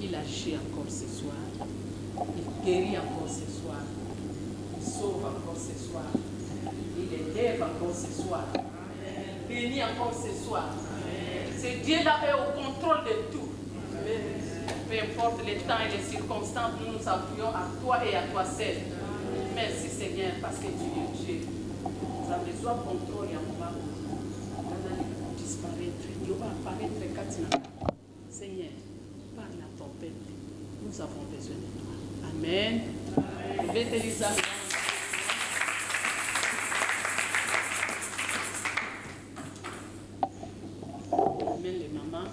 Il agit encore ce soir. Il guérit encore ce soir. Il sauve encore ce soir. Il élève encore ce soir. Il bénit encore ce soir. Ce Dieu-là est au contrôle de tout. Peu importe les temps et les circonstances, nous nous appuyons à toi et à toi seul. Merci Seigneur parce que tu es Dieu. Nous avons besoin de contrôle et amour. Disparaître. Dieu va apparaître Katina. Seigneur, parle à ton peuple. Nous avons besoin de toi. Amen. Je vais te dire ça. Amen les mamans.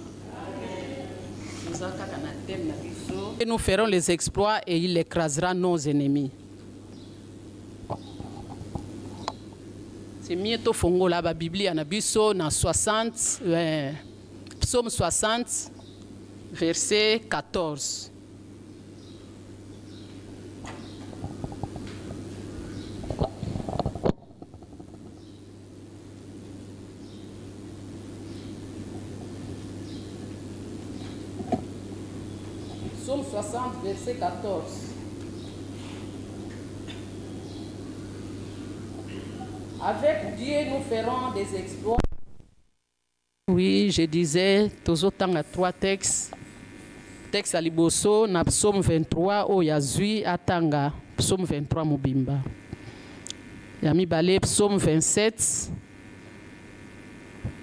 Et nous ferons les exploits et il écrasera nos ennemis. C'est mieux to fongo la Bible en abisso dans 60 psaume 60 verset 14. Psaume 60 verset 14. Avec Dieu, nous ferons des exploits. Oui, je disais, tous autant à trois textes. Texte à Liboso, na psaume 23, au Yazui, Atanga, psaume 23, Mobimba. Yami Balé, psaume 27,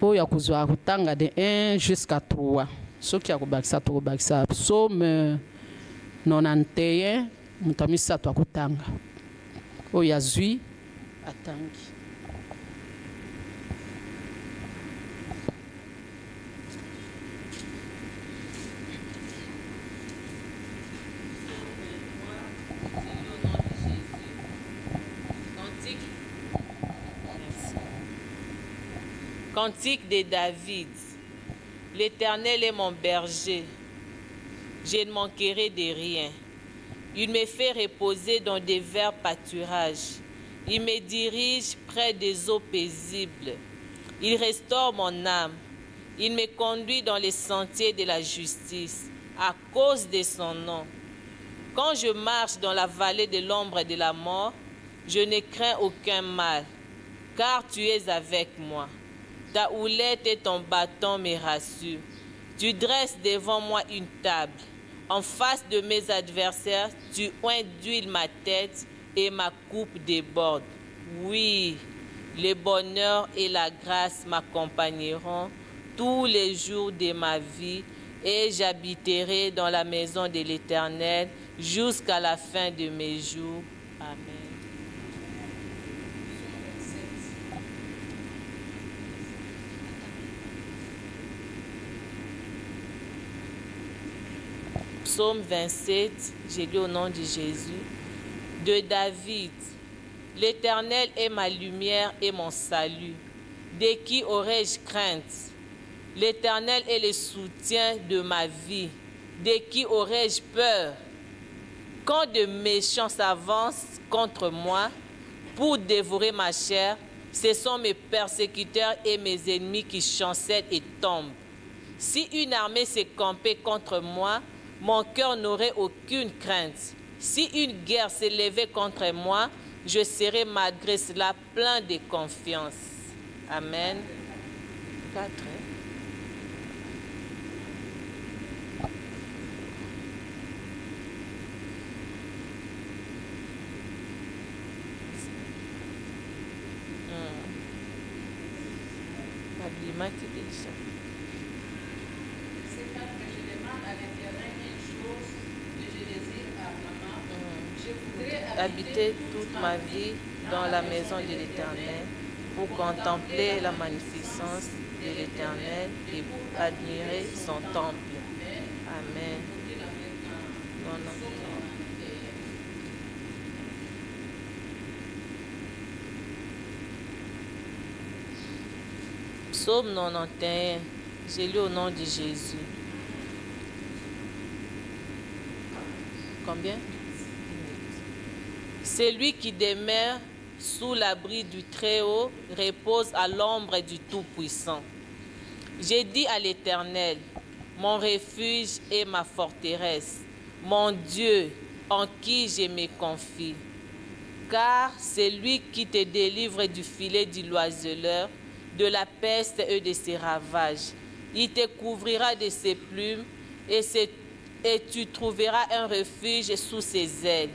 au Yakuzwa, Atanga, de 1 jusqu'à 3. Ce qui a baksa to baksa psaume 91, Mutamisa to Akutanga. Au Yazui, Atangi. Cantique de David. L'Éternel est mon berger. Je ne manquerai de rien. Il me fait reposer dans des verts pâturages. Il me dirige près des eaux paisibles. Il restaure mon âme. Il me conduit dans les sentiers de la justice à cause de son nom. Quand je marche dans la vallée de l'ombre de la mort, je ne crains aucun mal, car tu es avec moi. Ta houlette et ton bâton me rassurent. Tu dresses devant moi une table. En face de mes adversaires, tu oins d'huile ma tête et ma coupe déborde. Oui, le bonheur et la grâce m'accompagneront tous les jours de ma vie et j'habiterai dans la maison de l'Éternel jusqu'à la fin de mes jours. Amen. Psaume 27, j'ai lu au nom de Jésus, de David. L'Éternel est ma lumière et mon salut. De qui aurais-je crainte? L'Éternel est le soutien de ma vie. De qui aurais-je peur? Quand de méchants s'avancent contre moi pour dévorer ma chair, ce sont mes persécuteurs et mes ennemis qui chancellent et tombent. Si une armée s'est campée contre moi, mon cœur n'aurait aucune crainte. Si une guerre s'élevait contre moi, je serais malgré cela plein de confiance. Amen. 4. Habiter toute ma vie dans la maison de l'Éternel pour contempler la magnificence de l'Éternel et pour admirer son temple. Amen. Psaume 91, j'ai lu au nom de Jésus. Combien? Celui qui demeure sous l'abri du Très-Haut repose à l'ombre du Tout-Puissant. J'ai dit à l'Éternel, mon refuge et ma forteresse, mon Dieu en qui je me confie. Car c'est lui qui te délivre du filet du loiseleur, de la peste et de ses ravages. Il te couvrira de ses plumes et tu trouveras un refuge sous ses ailes.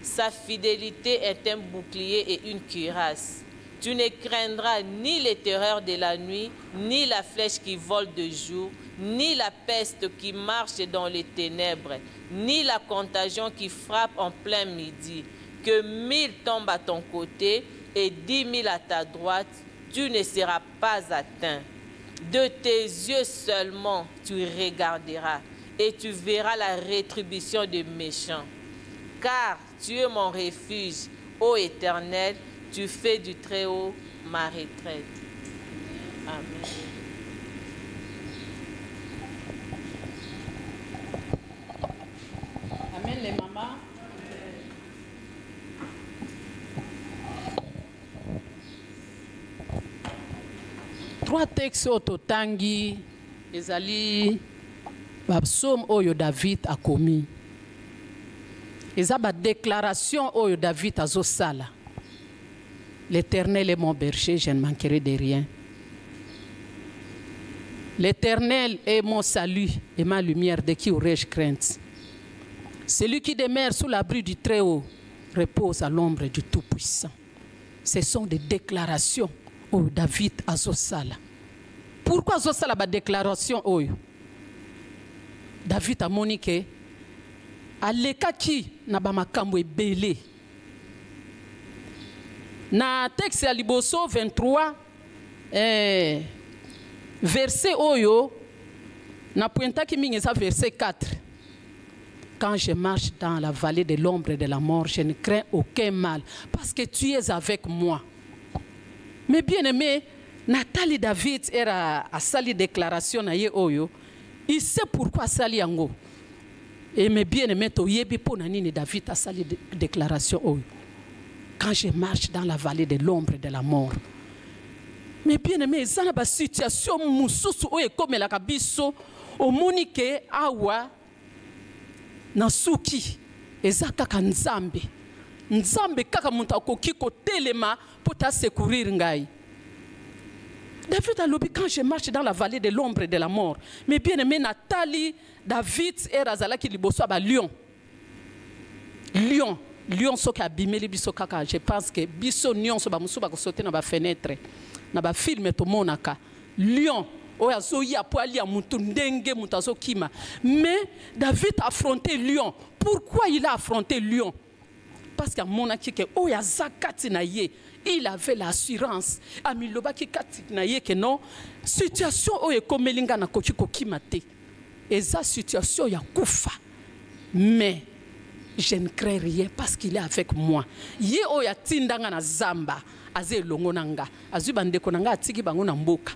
Sa fidélité est un bouclier et une cuirasse. Tu ne craindras ni les terreurs de la nuit, ni la flèche qui vole de jour, ni la peste qui marche dans les ténèbres, ni la contagion qui frappe en plein midi. Que 1000 tombent à ton côté et 10 000 à ta droite, tu ne seras pas atteint. De tes yeux seulement tu regarderas et tu verras la rétribution des méchants. Car tu es mon refuge, ô Éternel, tu fais du Très-Haut ma retraite. Amen. Amen les mamans. Trois textes autotangi ezali psaume oyo David a commis. Eza ba déclaration oyo David azosala. L'Éternel est mon berger, je ne manquerai de rien. L'Éternel est mon salut et ma lumière, de qui aurais-je crainte? Celui qui demeure sous l'abri du Très-Haut repose à l'ombre du Tout-Puissant. Ce sont des déclarations oyo David azosala. Pourquoi azosala ba déclaration oyo? David amoni ke alekaki na ba makambo ebele. Na texte ya liboso 23 verset oyo na pointaki mingi eza verset 4. Quand je marche dans la vallée de l'ombre de la mort, je ne crains aucun mal parce que tu es avec moi. Mais bien aimé, Nathalie David era a sali déclaration na ye oyo. Il sait pourquoi sali yango. Et mes bien aimé to yebi po na nini David a sali déclaration oyo. Quand je marche dans la vallée de l'ombre de la mort. Mais bien aimé, ça na ba situation mususu oyo ekomelaka biso omoni ke awa na suki eza kaka nzambe. Nzambe kaka muntu akoki kotelema pour ta secourir ngai. David a lobi quand je marche dans la vallée de l'ombre de la mort. Mais bien aimé Nathalie, David et Razalaki liboso ba lion. Lion soki abimeli biso kaka, je pense que biso nyonso ba musu ba ko sauter na ba fenêtre, na ba film to monaka. Lion oya zoya po ali ya mutu ndenge mutu azokima. Mais David a affronté lion. Pourquoi il a affronté lion? Parce que monaki ke oya zakati na ye, il avait l'assurance. Amiloba ki kati na ye ke non situation oye komelinga na koki kokima te. Eza situation ya kufa. Mais je ne crains rien parce qu'il est avec moi. Ye oya tindanga na zamba, aze longo nanga, azu bandeko nanga atiki bango na mboka.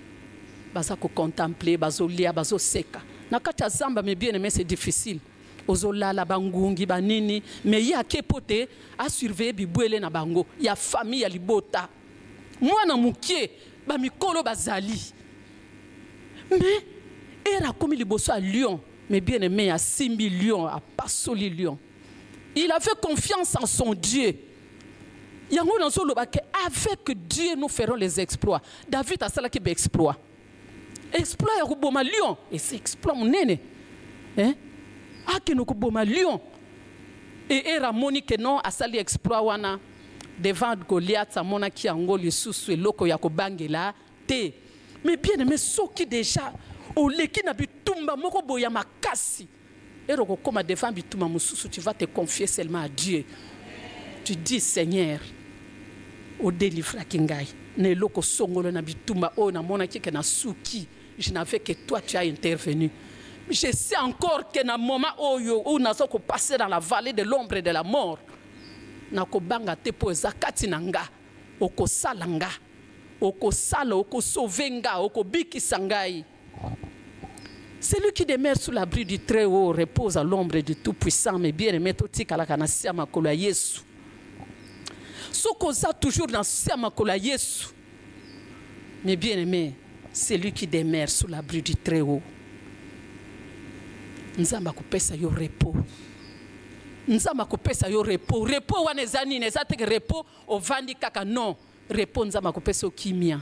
Baza ko contempler, bazo lia, bazo seka. Na kati zamba mais bien aimé c'est difficile. Ozolala bangungi banini mais ya kepote a surveiller bibwele na bango ya famille ya libota mwana mukie ba mikolo bazali mais era comme liboso à Lyon mais bien aimé à 6 millions à pasoli Lyon. Il avait confiance en son Dieu. Yango nanzo lobake avec Dieu nous ferons les exploits. David a sala ki be exploit. Exploit ya kuboma Lyon et c'est exploit munene. Hein? Ah que nous kuboma lion et era monique non asali exploit wana devant Goliath samona ki ango lisusu eloko ya kobangela te. Mais bien aimé soki déjà oleki na bitumba moko boya makasi eroko koma devant bitumba mususu tu vas te confier seulement à Dieu. Tu dis Seigneur o délivre kingai na eloko songolo na bitumba o na mona ki na suki je n'avais que toi tu as intervenu. Je sais encore que dans le moment où nous avons passé dans la vallée de l'ombre de la mort, nous avons bangate pour zakati nanga, oko salanga, oko sala, oko sauvenga, oko biki sangai. Celui qui demeure sous l'abri du Très-Haut repose à l'ombre du Tout-Puissant, mais bien aimé toti kalakana siama kola Yesu. Sokoza toujours dans siama kola Yesu. Mais bien aimé, celui qui demeure sous l'abri du Très-Haut. nzamba kupesa yo repos. Nzamba kupesa yo repos. Repos wana ezani nezate ke repos ovandi kaka non. Repos nzamba kupesa kimia.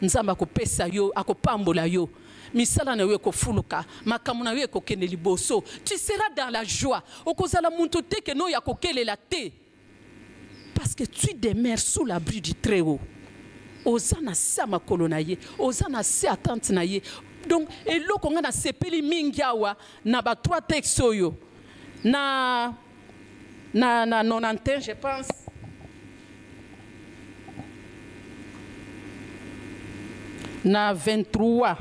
Nzamba kupesa yo akopambola yo. Misala na yo ekofuluka, makamu na yo ekokende liboso. Tu seras dans la joie. Okozala muntu te ke no ya kokelela te. Parce que tu demeures sous l'abri du Très-Haut. Ozana sa makolo na ye, ozana se attente na ye. Donc eloko nga na sepeli mingi awa na ba 3 textes oyo. Na 91 je pense. Na 23.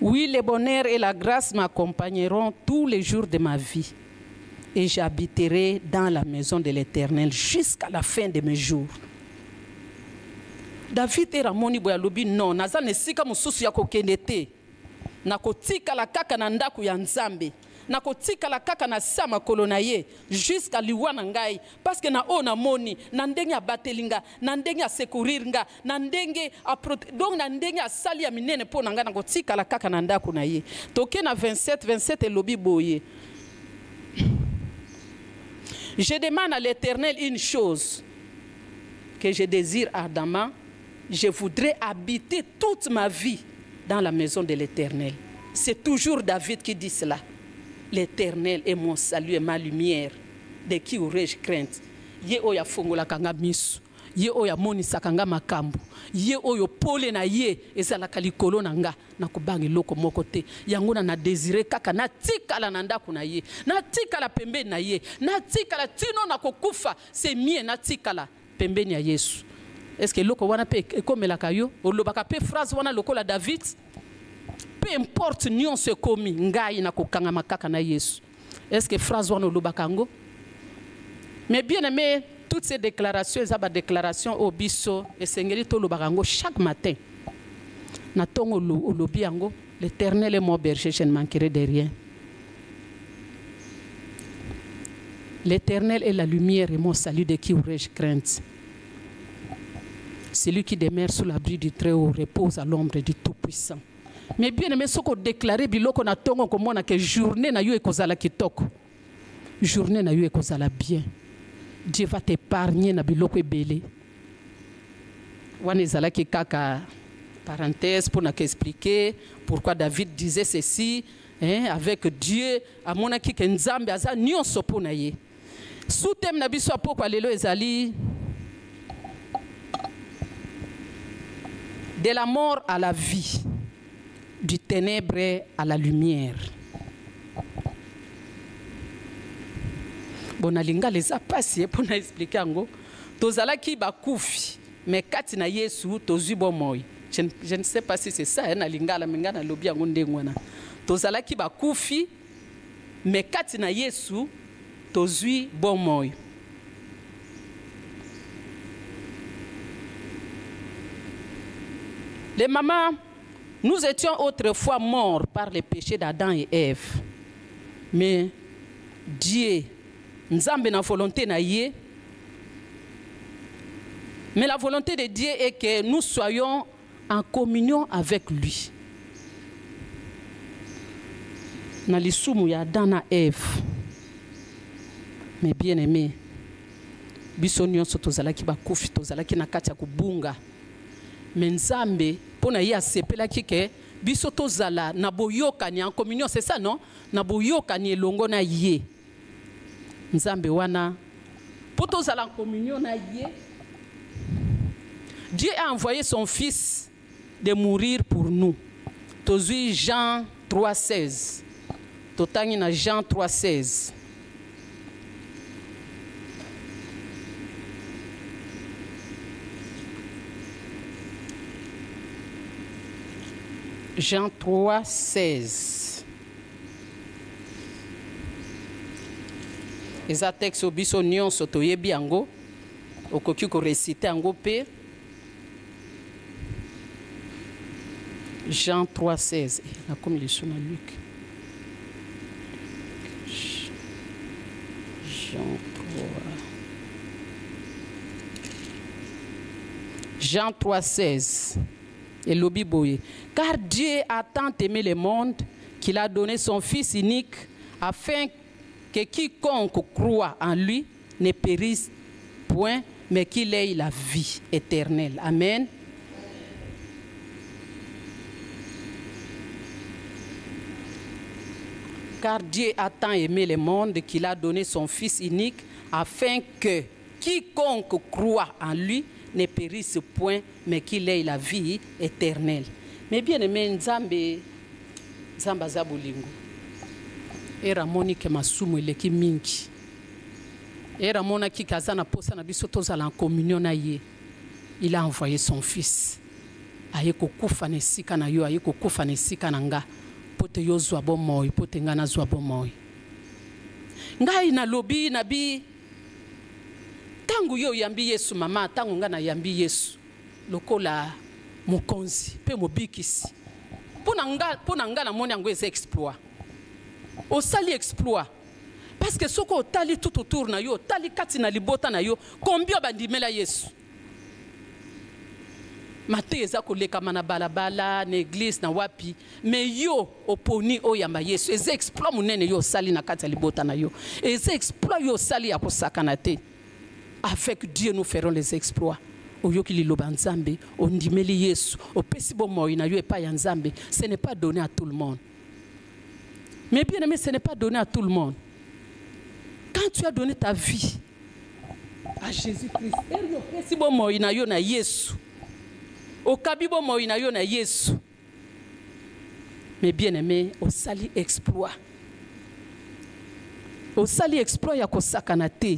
Oui, le bonheur et la grâce m'accompagneront tous les jours de ma vie. Et j'habiterai dans la maison de l'Éternel jusqu'à la fin de mes jours. David eramoni boya lobi non, naza nesika mususu ya kokende te. Nakotika la kaka na ndaku ya Nzambe. Nakotika la kaka na sama kolona ye jusqu'à liwana ngai parce que na ona moni na ndenge ya batelinga na ndenge ya secourirnga na ndenge donc na ndenge ya sali ya minene po nanga nakotika la kaka na ndaku na ye. Toke na 27 elobi boye. Je demande à l'Éternel une chose que je désire ardemment, je voudrais habiter toute ma vie dans la maison de l'Éternel. C'est toujours David qui dit cela. L'Éternel est mon salut et ma lumière. De qui aurais-je crainte? Ye oya fongola kanga misu. Ye oya moni sakanga makambu. Ye oyo pole na ye ezala kalikolo nanga na kubangi loko mokote. Yanguna na désiré kaka na tikala na ndaku na ye. Na tikala pembeni na ye. Na tikala tino na kokufa c'est mie na tikala pembeni ya Yesu. Est-ce que loko wana pe ekomela kayo? Olobaka pe phrase wana lokola David? Peu importe nion se komi ngai na kokanga makaka na Yesu. Est-ce que phrase wana olobakango? Mais bien aimé, toutes ces déclarations, les déclarations au biso et sengeli to lobakango chaque matin. Na tongo olobiango, l'Éternel est mon berger, je ne manquerai de rien. L'Éternel est la lumière et mon salut, de qui aurais-je crainte? Celui qui demeure sous l'abri du Très-Haut repose à l'ombre du Tout-Puissant. Mais bien aimé, ce qu'on déclaré biloko na tongo komona que journée na yo ekozala kitoko. Journée na yo ekozala bien. Dieu va t'épargner na biloko ebele. Wana ezala ki kaka parenthèse pour expliquer pourquoi David disait ceci, hein, avec Dieu amona ki ke Nzambe aza nyonso pona ye. Sous-thème na biso apoko lelo ezali de la mort à la vie. Du ténèbre à la lumière. Bon, alinga les a passé pour nous expliquer ango. Tozala ki bakufi, mais kati na Yesu tozu bomoy. Je ne sais pas si c'est ça, hein, alinga la menga na lobi ango ndengwana. Tozala ki bakufi, mais kati na Yesu tozu bomoy. Les mamans, nous étions autrefois morts par les péchés d'Adam et Ève. Mais Dieu, Nzambe na volonté na ye. Mais la volonté de Dieu est que nous soyons en communion avec lui. Na lisumu ya Adam na Ève. Mais bien aimé, biso nyonso tozalaki bakufi, tozalaki na kati ya kubunga. Mais Nzambe pona ya sepela kike biso tozala na boyokani en communion, c'est ça non? Na boyokani elongo na ye. Nzambe wana po tozala en communion na ye. Dieu a envoyé son fils de mourir pour nous. Tozui Jean 3:16. Totangi na Jean 3:16. Jean 3:16. Eza texte obiso nyonso toyebi yango okoki ko réciter yango pe. Jean 3:16. Na comme les sous na Luc. Jean 3,16. Et l'Obiboye. Car Dieu a tant aimé le monde qu'il a donné son Fils unique afin que quiconque croit en lui ne périsse point, mais qu'il ait la vie éternelle. Amen. Car Dieu a tant aimé le monde qu'il a donné son Fils unique afin que quiconque croit en lui ne périsse point, mais qu'il ait la vie éternelle. Mais bien aimé, Nzambe Zabolingo. Era moni ke masumu eleki mingi. Era mona ki kazana posa na biso tozala en communion na ye. Il a envoyé son fils. Aye kokufa na esika na yo, aye kokufa na esika na nga. Pote yo zwa bo moi, pote nga na zwa bo moi. Ngai na lobi na bi tangu yo yambi Yesu mama, tangu nga na yambi Yesu. Lokola mokonzi pe mobikisi. Pona nga na moni yango eza exploit. Au sali exploit. Parce que ce que tali tout autour na yo, tali kati na libota na yo, combien bandimela Yesu. Mate eza koleka mana balabala, na église na wapi, mais yo oponi oyamba Yesu. Eza exploit munene yo sali na kati libota na yo. Eza exploit yo sali ya kosakana te. Avec Dieu nous ferons les exploits. Oyoki liloba Nzambe, ondimeli Yesu, opesi bo moi na yo epa ya Nzambe, ce n'est pas donné à tout le monde. Mais bien aimé, ce n'est pas donné à tout le monde. Quand tu as donné ta vie à Jésus-Christ, opesi bo moi na yo na Yesu. Okabi bo moi na yo na Yesu. Mais bien aimé, au sali exploit. Au sali exploit ya kosakana te.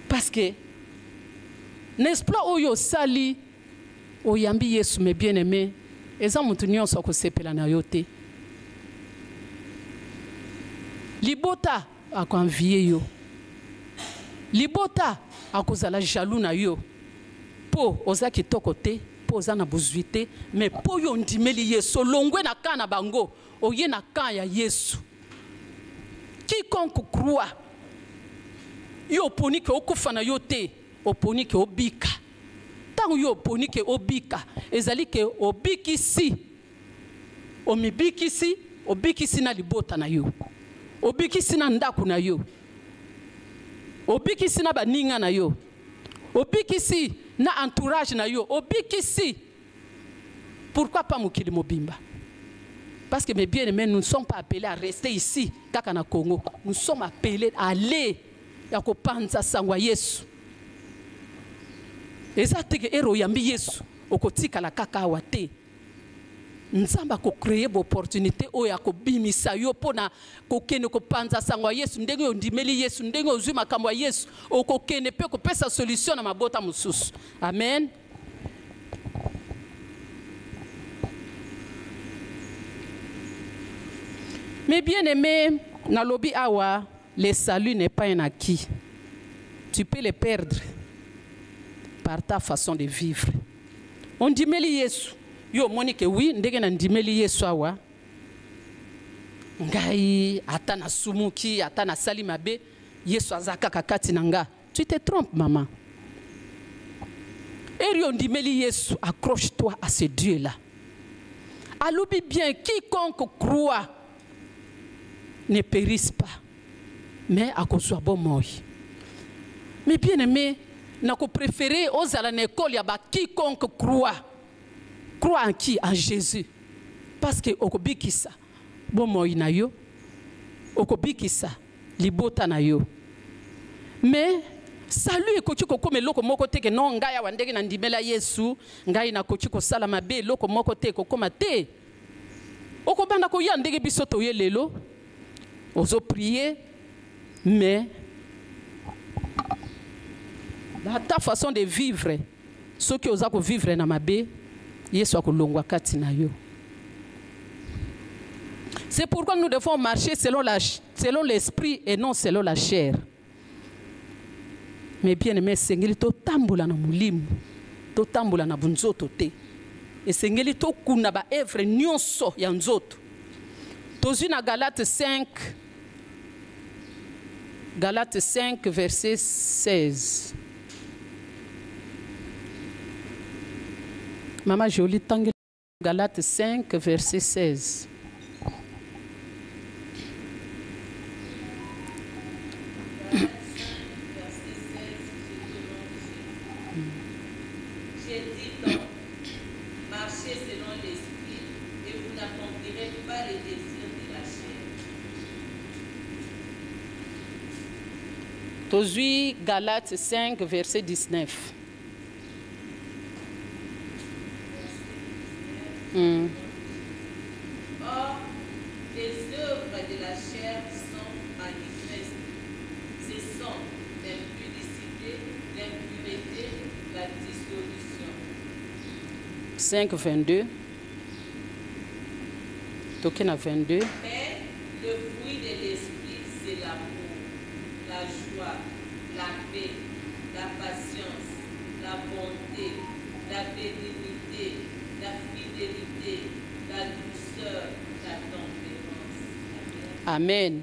Parce que n'est-ce pas oyo sali oyambi Yesu mais bien aimé eza mutu nyonso akosepela na yo te. Libota akoenvie yo. Libota akozala jaloux na yo. Po oza kitoko te, po oza na bozwi te, mais po yo ndimeli Yesu longwe na kana bango, oye na kan ya Yesu. Quiconque croit yo oponi ke okufa na yo te. Oponi ke obika. Tangu yo oponi ke obika, ezali ke obikisi. Omibikisi, obikisi na libota na yo. Obikisi na ndaku na yo. Obikisi na baninga na yo. Obikisi na entourage na yo. Obikisi. Pourquoi pas mokili mobimba? Parce que mes bien-aimés, nous ne sommes pas appelés à rester ici, kaka na Congo. Nous sommes appelés à aller ya kopanza sangwa Yesu. Ezate ke ero yambi Yesu okotika la kaka wate. Nzamba ko créer opportunité oya ko bimisa yo pona kokene ko panza sangwa Yesu ndenge yo ndimeli Yesu ndenge ozwi makambo ya Yesu okokene pe ko pesa solution na mabota mususu. Amen. Mais bien aimé, na lobi awa, le salut n'est pas un acquis. Tu peux le perdre par ta façon de vivre. On dit meli Yesu. Yo monique oui, ndenge na ndimeli Yesu awa. Ngai atana sumuki, atana sali mabe, Yesu azaka kakati nanga. Tu te trompes maman. Et on ndimeli Yesu, accroche-toi à ce Dieu-là. Alobi bien, quiconque croit ne périsse pas, mais à cause soit bon moi. Mais bien aimé, n'a qu'au préféré aux à l'école, il y a quiconque croit en qui? En Jésus. Parce que okobiki ça, bon moi na yo, okobiki ça, libota na yo. Mais salut et kochi koko me loko moko te ke non ngaya wandege na ndimela Yesu, ngai na kochi ko sala mabe loko moko te koko mate. Okobanda ko yandege bisoto ye lelo. Oso prier, mais dans ta façon de vivre, ce qui osa ko vivre na mabe, Yesu akolongwa kati na yo. C'est pourquoi nous devons marcher selon l'esprit et non selon la chair. Mais bien aimé, sengeli to tambola na mulimu, to tambola na bunzoto te. Et sengeli to kuna ba evre nyonso ya nzoto. Tozu na Galate 5, Galates 5, verset 16. Maman Jolie, Galates 5, verset 16. J'ai dit donc, marchez selon l'esprit et vous n'accomplirez pas les désirs de la chair. Aujourd'hui, Galates 5, verset 19. Or, les œuvres de la chair sont manifestes. Ce sont l'impudicité, l'impureté, la dissolution. 5, 22. Tokena 22. Mais le fruit de l'esprit, c'est l'amour, la joie, la paix, la patience, la bonté, la bénignité, la fidélité, la douceur, la tempérance. Amen.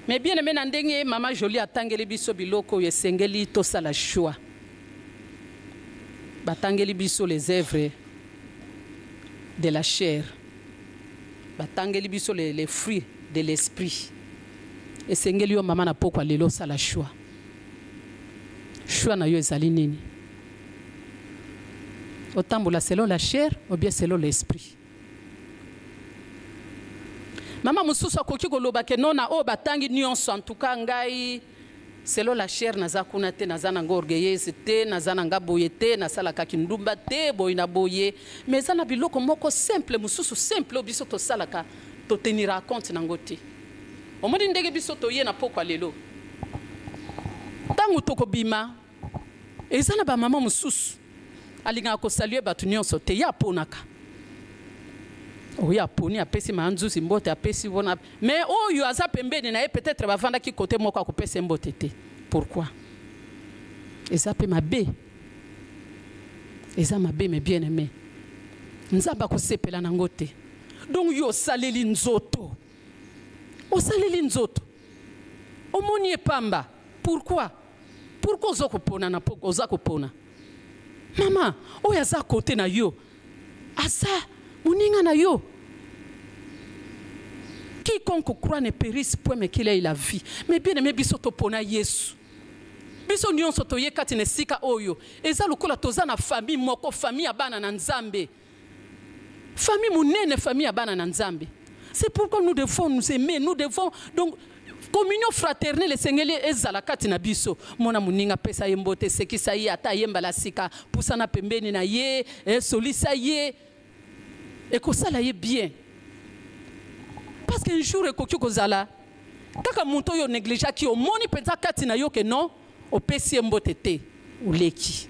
Mais bien aimé nandenge Maman Jolie atangeli biso biloko yesengeli tosala choix. Batangeli biso les œuvres de la chair. Batangeli biso les fruits de l'esprit. Esengeli yo mama na pokwa lelo sala choix. Choix na yo ezali nini? Otambola selon la chair ou bien selon l'esprit. Maman mususu akoki koloba ke nona o batangi nyonso en tout cas ngai selon la chair naza kuna te naza nanga orgueilleuse te naza nanga boye te nasalaka kindumba te boye na boye mais eza na biloko moko simple mususu simple biso tosalaka totenira compte nango te omoni ndenge biso toye na pokwa lelo ntango tokobima eza na bamama mususu alingaka kosalue bato nyonso te ya ponaka oyo aponi apesi manzusi mbote apesi bona mais oyo aza pembeni na ye peut-être bavandaki côté moko akopesa mbote te. Pourquoi? Eza pe mabe. Eza mabe mais bien aimé. Nzamba akosepela nango te. Donc yo saleli nzoto. Osaleli nzoto. Omoni epamba. Pourquoi? Pourquoi ozokopona na poko ozakopona? Mama, oyo aza côté na yo. Asa Uninga na yo. Quiconque croit ne périsse point mais qu'il ait la vie. Mais bien aimé biso topona Yesu. Biso nyonso toye kati ne sika oyo. Eza lokola toza na famille moko famille abana na Nzambe. Famille munene famille abana na Nzambe. C'est pourquoi nous devons nous aimer, nous devons donc communion fraternelle esengeli ezala kati na biso. Mona muninga pesa yembote sekisa ye ata yemba la sika pusana pembeni na ye solisa ye. Et que ça l'aille bien. Parce qu'un jour, kozala, kaka monto yo négligea qui au moni penza katina yo que non, au PC mbotete ou leki.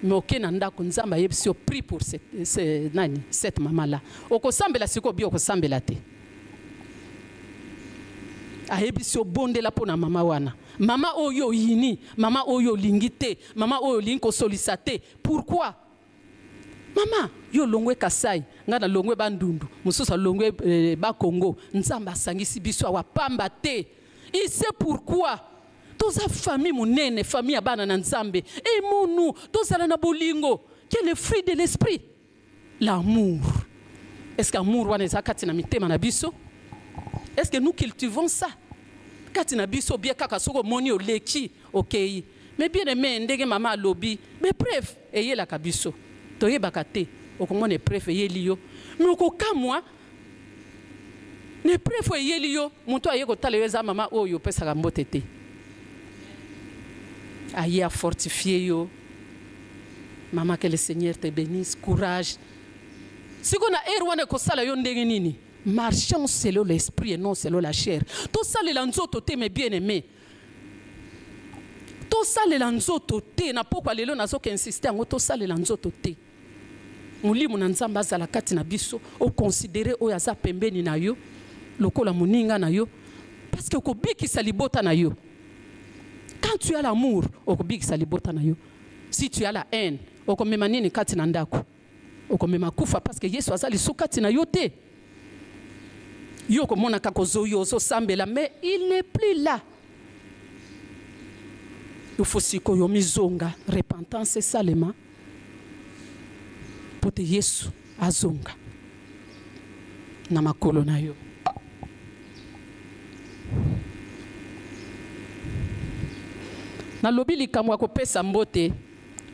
Mais aucun nanda kunzamba yebsi au prix pour cette maman là. Au kosambe la siko bio kosambe la te. A yebsi au bonde la pona mama wana. Mama oyo yini, mama oyo lingite, mama oyo linko solisate. Pourquoi? Mama, yo longwe Kasai, ngana longwe Bandundu, mususa longwe ba Congo, nzamba sangisi biso wa pamba te. Il sait pourquoi. Toza famille munene, famille abana na nzambe. Et monu, toza na bolingo, qui est le fruit de l'esprit. L'amour. Est-ce que l'amour wana eza kati na mitema na biso? Est-ce que nous cultivons ça? Kati na biso bien kaka soko moni o leki, OK. Mais bien aimé ndenge mama lobi, mais bref, ayez la kabiso. Toye bakate okomona ne préféré liyo mais okokamwa ne préféré liyo muto aye kotala yeza mama oyo pesa mbote te aye a fortifier yo mama que le Seigneur te bénisse courage siko na erwana ko sala yo ndenge nini marchons selon l'esprit et non selon la chair to salela nzoto te mais bien aimé to salela nzoto te na pokwa lelo nazoka insister ngo to salela nzoto te mulimu na nzamba azala kati na biso o considérer o yaza pembeni na yo lokola muninga na yo parce que okobikisa libota na yo quand tu as l'amour okobikisa libota na yo si tu as la haine okomema nini kati na ndako okomema kufa parce que Yesu azali so kati na yo te yo komona kako zoyo zo sambela mais il n'est plus là il faut sikoyo mizonga repentance salema pote Yesu azonga na makolo na yo. Na lobi likambo ya kopesa mbote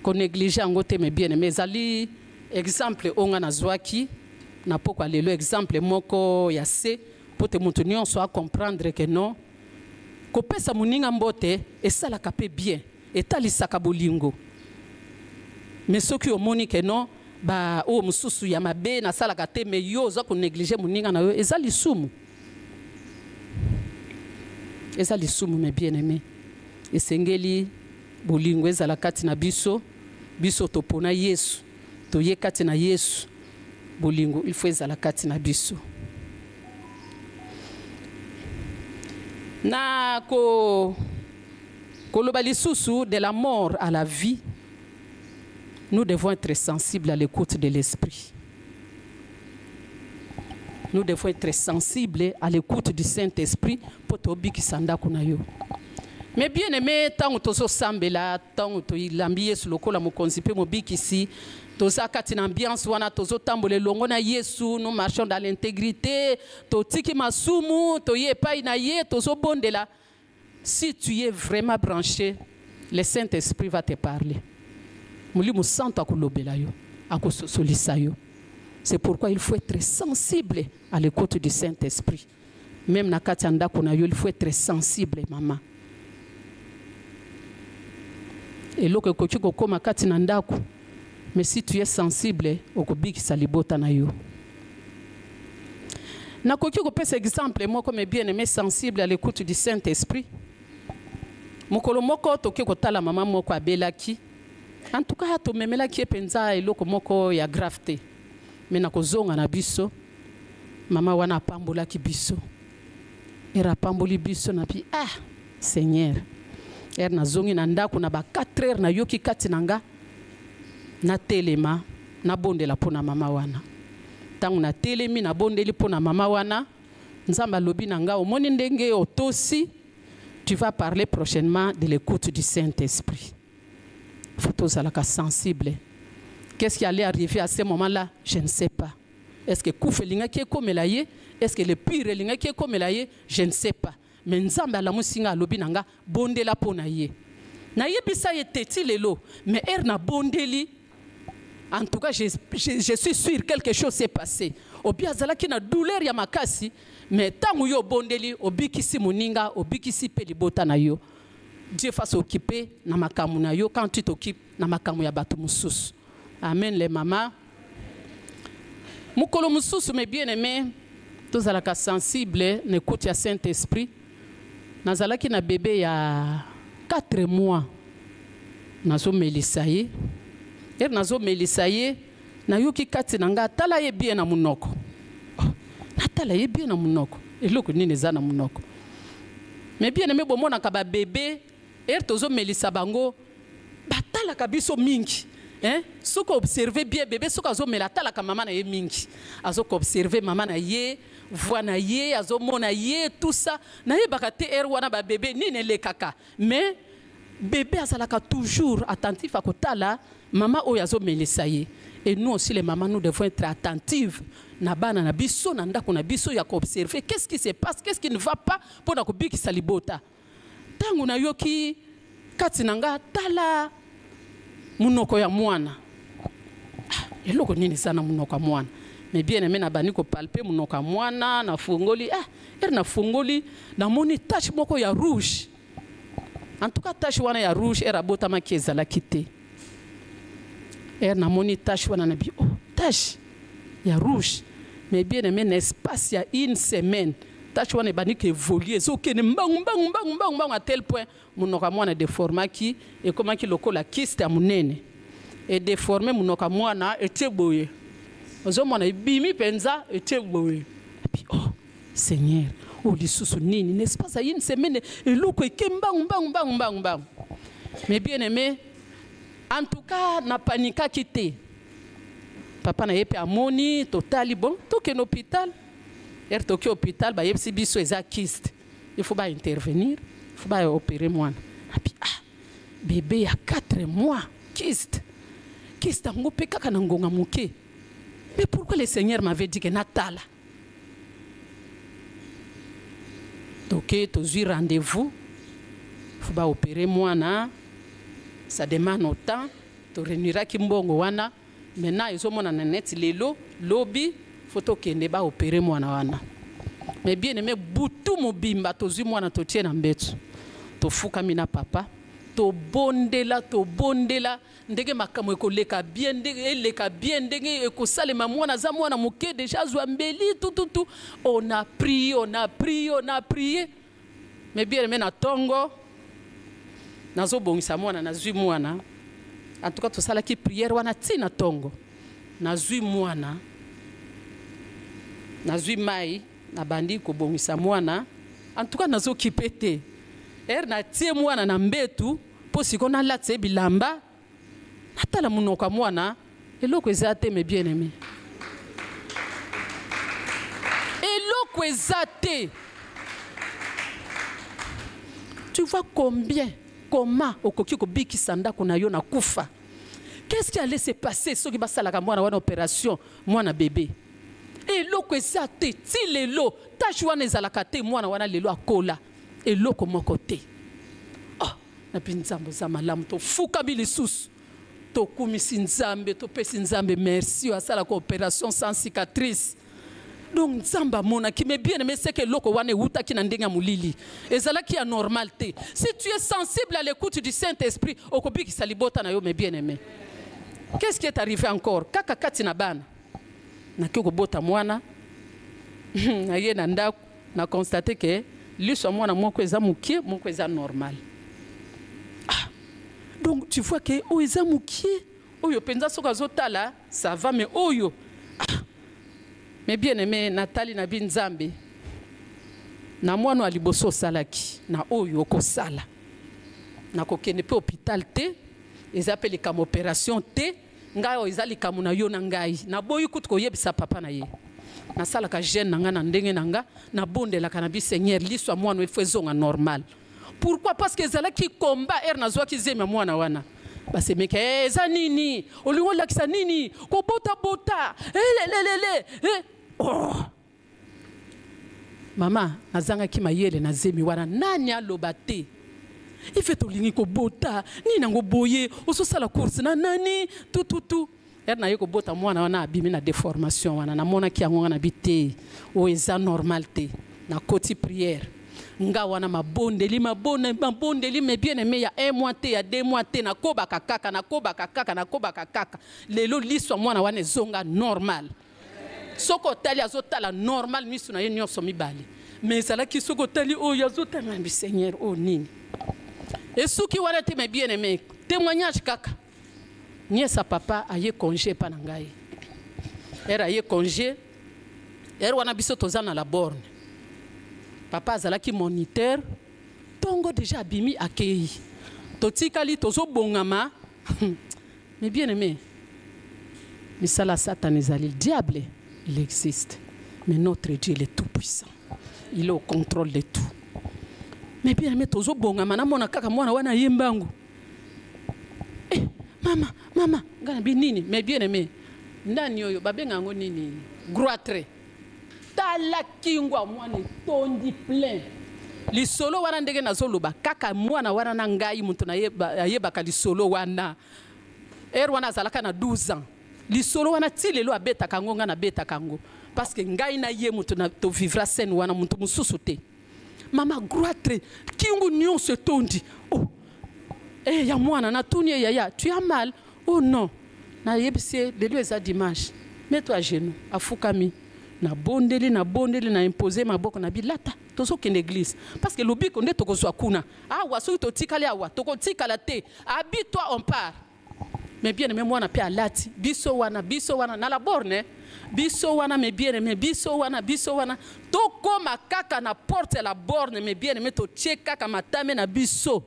ko néglige yango te, mais bien aimé ezali exemple onga na zwaki na poko lelo exemple moko ya se pote mutu nyonso a comprendre que non kopesa muninga mbote esalaka pe bien etalisaka bolingo. Mais soki omoni que non ba o mususu ya mabe na salaka te, mais yo za ko négliger muninga na yo ezali sumu. Ezali sumu, mais bien aimé esengeli bolingo ezala kati na biso topona Yesu toye kati na Yesu bolingo il faut ezala kati na biso. Na koloba lisusu de la mort à la vie, nous devons être sensibles à l'écoute de l'Esprit. Nous devons être sensibles à l'écoute du Saint-Esprit pour tobiki sanda kuna yo. Mais bien aimé, tant que tu sambela, tant que tu lambies sur le col à mon consipe, mon bic ici, tu as une ambiance, tu as tambole longo na Yesu, nous marchons dans l'intégrité, tu tiki masumu, tu y es pas inaye, tu as bon de là. Si tu es vraiment branché, le Saint-Esprit va te parler. C'est pourquoi il faut être sensible à l'écoute du Saint-Esprit. Même na katianda kunayo, il faut être sensible, maman. Et là, mais si tu es sensible, okobiki salibota na yo. Na koki ko pesa exemple moi comme bien aimé sensible à l'écoute du Saint-Esprit. Mokolo moko toki ko tala mama moko abelaki. En tout cas to memelaki epenza eloko moko ya grafte. Mais na kozonga na biso mama wana pambolaki biso. Era pamboli biso na bi Seigneur. Na zongi na ndako na ba 4 heures na yoki kati nanga na telema na bondela pona mama wana. Tangu na telemi na bondeli pona mama wana nzamba lobi nanga omoni ndenge otosi, tu vas parler prochainement de l'écoute du Saint-Esprit. Faut zalaka sensible. Qu'est-ce qui allait arriver à ce moment-là? Je ne sais pas. Est-ce que koufelinga qui est comme elaye? Est-ce que le pire linga qui est comme elaye? Je ne sais pas. Mais nzamba la musinga lobi nanga bondela pona ye. Na yebisa ye teti lelo, mais na bondeli. En tout cas, je suis sûr quelque chose s'est passé. Obi azala ki na douleur ya makasi, mais tangu yo bondeli obikisi muninga, obikisi pelibota na yo. Dieu va s'occuper na makamu na yo quand tu t'occupes na makamu ya batu mususu. Amen les mamas. Mukolo mususu mes bien-aimés, tous à la sensible, n'écoute ya Saint-Esprit. Nazalaki na bébé ya 4 mois. Nazo melisaye. Nazo melisaye. Na yoki kati nanga tala ye bien na munoko. Na tala ye bien na munoko. Eloko nini za na munoko. Mais bien aimé bomona ka ba bébé, tozo melisa bango batala ka biso mingi. Soko observer bien bébé soko azo melatala ka mama na ye mingi. Azo ko observer mama na ye, voix na ye, azo mona ye tout ça. Na ye bakate wana ba bébé nini le kaka. Mais bébé azalaka toujours attentif à kotala maman oyazo melisa ye. Et nous aussi les mamans nous devons être attentives na bana na biso na ndako na biso ya ko observer qu'est-ce qui se passe, qu'est-ce qui ne va pas pour na kobiki salibota. Tangu na yoki kati nanga tala munoko ya mwana. Eloko nini sana munoko ya mwana. Mais bien aimé na bani ko palper munoko ya mwana na fungoli na fungoli na moni tache moko ya rouge. En tout cas tache wana ya rouge era bota makieza la kité. Na moni tache wana na bi tache ya rouge. Mais bien aimé l'espace il y a une semaine tache wana bani ke évoluer zo ke mbang à tel point munoko mwana déformé qui et comment ki lokola kiste ya munene et déformé munoko mwana eteboye ozo mwana bimi penza eteboye. Puis Seigneur lisusu nini n'est-ce pas ça une semaine et loko ke mbang. Mais bien aimé en tout cas na panika kité papa na yepe amoni totali bon toke l'hôpital toke hôpital ba yepsi biso eza kiste il faut ba intervenir il faut ba opérer moi. bébé à 4 mois, kyste yango pe kaka na ngonga moke. Mais pourquoi le Seigneur m'avait dit que Natala? Donc, tu as eu rendez-vous, il faut opérer moi, ça demande autant, tu réuniras Kimbongo wana. Maintenant, ils ont net lelo, lobby, faut que tu opérer moi wana. Mais bien aimé, boutou mobimba, tu as eu moi na to tien ambetu. Tu fouka mina papa, tu bondela, ndenge makamwe ko leka bien, ndenge ko salema mwana za mwana moke déjà zwambeli tout. On a prié. Mais bien aimé na tongo, nazo bongisa mwana na zwi mwana. En tout cas, tout ça là qui prière wana tina tongo. Na zwi mwana. Na zwi mai na bandi ko bongisa mwana. En tout cas nazo kipete. Na tie mwana na mbetu po sikona latse bilamba. Natala munoka mwana eloko ezate me bien aimé. Eloko ezate. Tu vois comment okoki ko biki sanda kuna yo na kufa. Qu'est-ce qui allait se passer soki basalaka mwana wana opération mwana bébé? Eloko ezate ti lelo tashi wana ezalaka te mwana wana lelo akola. Eloko moko te. Ah, na pinzambo za malamu to fuka bilisusu. To kumisi nzambe to pesi nzambe merci asala ko opération sans cicatrice. Donc nzamba mona qui me bien aimé c'est que loko wane uta ki na ndenga mulili. Ezala ki a normalité. Si tu es sensible à l'écoute du Saint-Esprit, okobi ki salibota na yo me bien aimé. Qu'est-ce qui est arrivé encore? Kaka kati na bana. Na ki okobota mwana. Na ye na ndako na constater que liso mwana moko eza mukie, moko eza normal. Ah. Donc tu vois que o eza mukie, oyo penza soka zotala, ça va mais oyo. Ah. Mais bien aimé Nathalie na binzambe. Na mwana aliboso salaki, na oyo ko sala. Na kokene pe hôpital te, ils appellent comme opération te, ngai ezali kamu na yo na ngai. Na boyi kutu ko yebisa papa na ye. Na sala ka jeune nanga na ndenge nanga, na bonde la cannabis Seigneur liswa mwana efezonga normal. Pourquoi? Parce que zala ki combat na zwa ki zema mwana wana. Base meke eza nini? Olingo lakisa nini? Ko bota. Oh. Mama, nazanga ki mayele na zemi wana nani alobate. Ife tolingi ko bota, ni nango boye, oso sala course na nani, tout. Na yeko bota mwana wana abimi na déformation wana na mona ki yango na bité o eza normalité na koti prière nga wana mabondeli mais bien aimé ya 1 mois te ya 2 mois te na kobaka kaka lelo liswa mwana wana zonga normal soko tali azotala normal misu na ye nyonso mibali mais sala ki soko tali o yazotala bi Seigneur o nini et suki wana te mais bien aimé témoignage kaka. Ni sa papa a eu congé panangai. Era eu congé. Era wana biso tozana la borne. Papa azalaki moniteur. Tongo déjà abimi akei. Totikali tozo bongama. Mais bien aimé. Misala Satan ezali le diable, il existe. Mais notre Dieu il est tout puissant. Il est au contrôle de tout. Mais bien aimé tozo bongama na mona kaka mwana wana yembangu. Mama, ngana binini, mais bien aimé. Ndani yoyo babenga ngo nini? Groitre. Tala kingwa mwana tondi plein. Li solo wana ndenge nazoloba kaka mwana wana na ngai muntu na yebaka li solo wana. Wana zalaka na 12 ans. Li solo wana tilelo abeta kango ngana beta kango parce que ngai na ye muntu na to vivra scène wana muntu mususu te. Mama groitre kingu nyonso tondi. Oh. Ya mwana na tuni ya tu as mal. Oh non. Na yebise de lui eza dimanche. Mets-toi à genoux, afukami. Na bondeli na imposer maboko na bilata. Tozo kende église parce que lobiko nde tokozwa kuna. Awa soki totikali awa, tokotikala te. Habille-toi on part. Mais bien aimé mwana pe alati. Biso wana na la borne. Biso wana mais bien aimé biso wana. Tokoma kaka na porte la borne mais bien aimé to tie kaka matame na biso.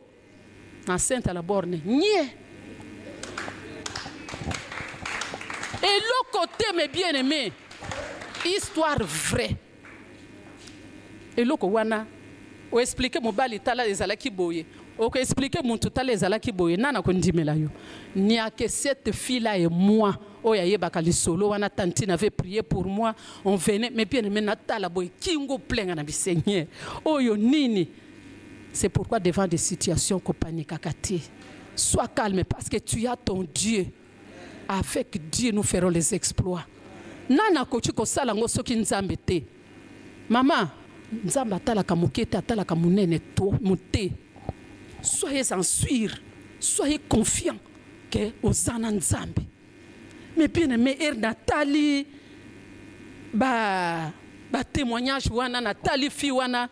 Enceinte à la borne. Nie. Et l'autre côté, mes bien-aimés, histoire vraie. Et l'autre wana, ou expliquer mon bali tala les alaki boye. Ok, expliquez mon tout à les ala qui boye nana kondimela yo. N'y a que cette fille là et moi. Oh ya bakali solo wana tantine avait prié pour moi. On venait mais bien mais natala boy kingo plein na Seigneur. Oh yo nini. C'est pourquoi devant des situations qu'on panique à kati. Sois calme parce que tu as ton Dieu. Avec Dieu nous ferons les exploits. Nana kochi ko sala ngo soki nzambe te. Maman, nzambe atala kamukete atala kamunene to muté. Soyez en sûr, soyez confiants que Osana Nzambe. Mais bien aimé, Nathalie, témoignage wana Nathalie fi wana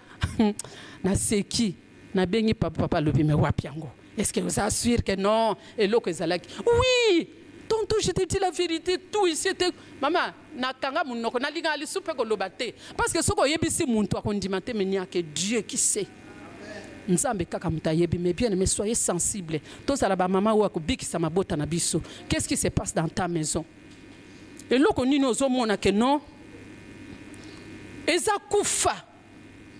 na seki na bengi papa lobi me wapiango. Est-ce que vous assure que non et l'autre ezalaki? Oui, tonton je te dis la vérité, tout ici était maman na kanga munoko na linga ali soupe ko lobate parce que soko yebisi muntu akondimate mais nya que Dieu qui sait. Nzambe kaka mutayebi mais bien mais soyez sensibles. Tous à la maman ou akubiki sa mabota na biso. Qu'est-ce qui se passe dans ta maison? Et là qu'on nous omona que non. Eza kufa.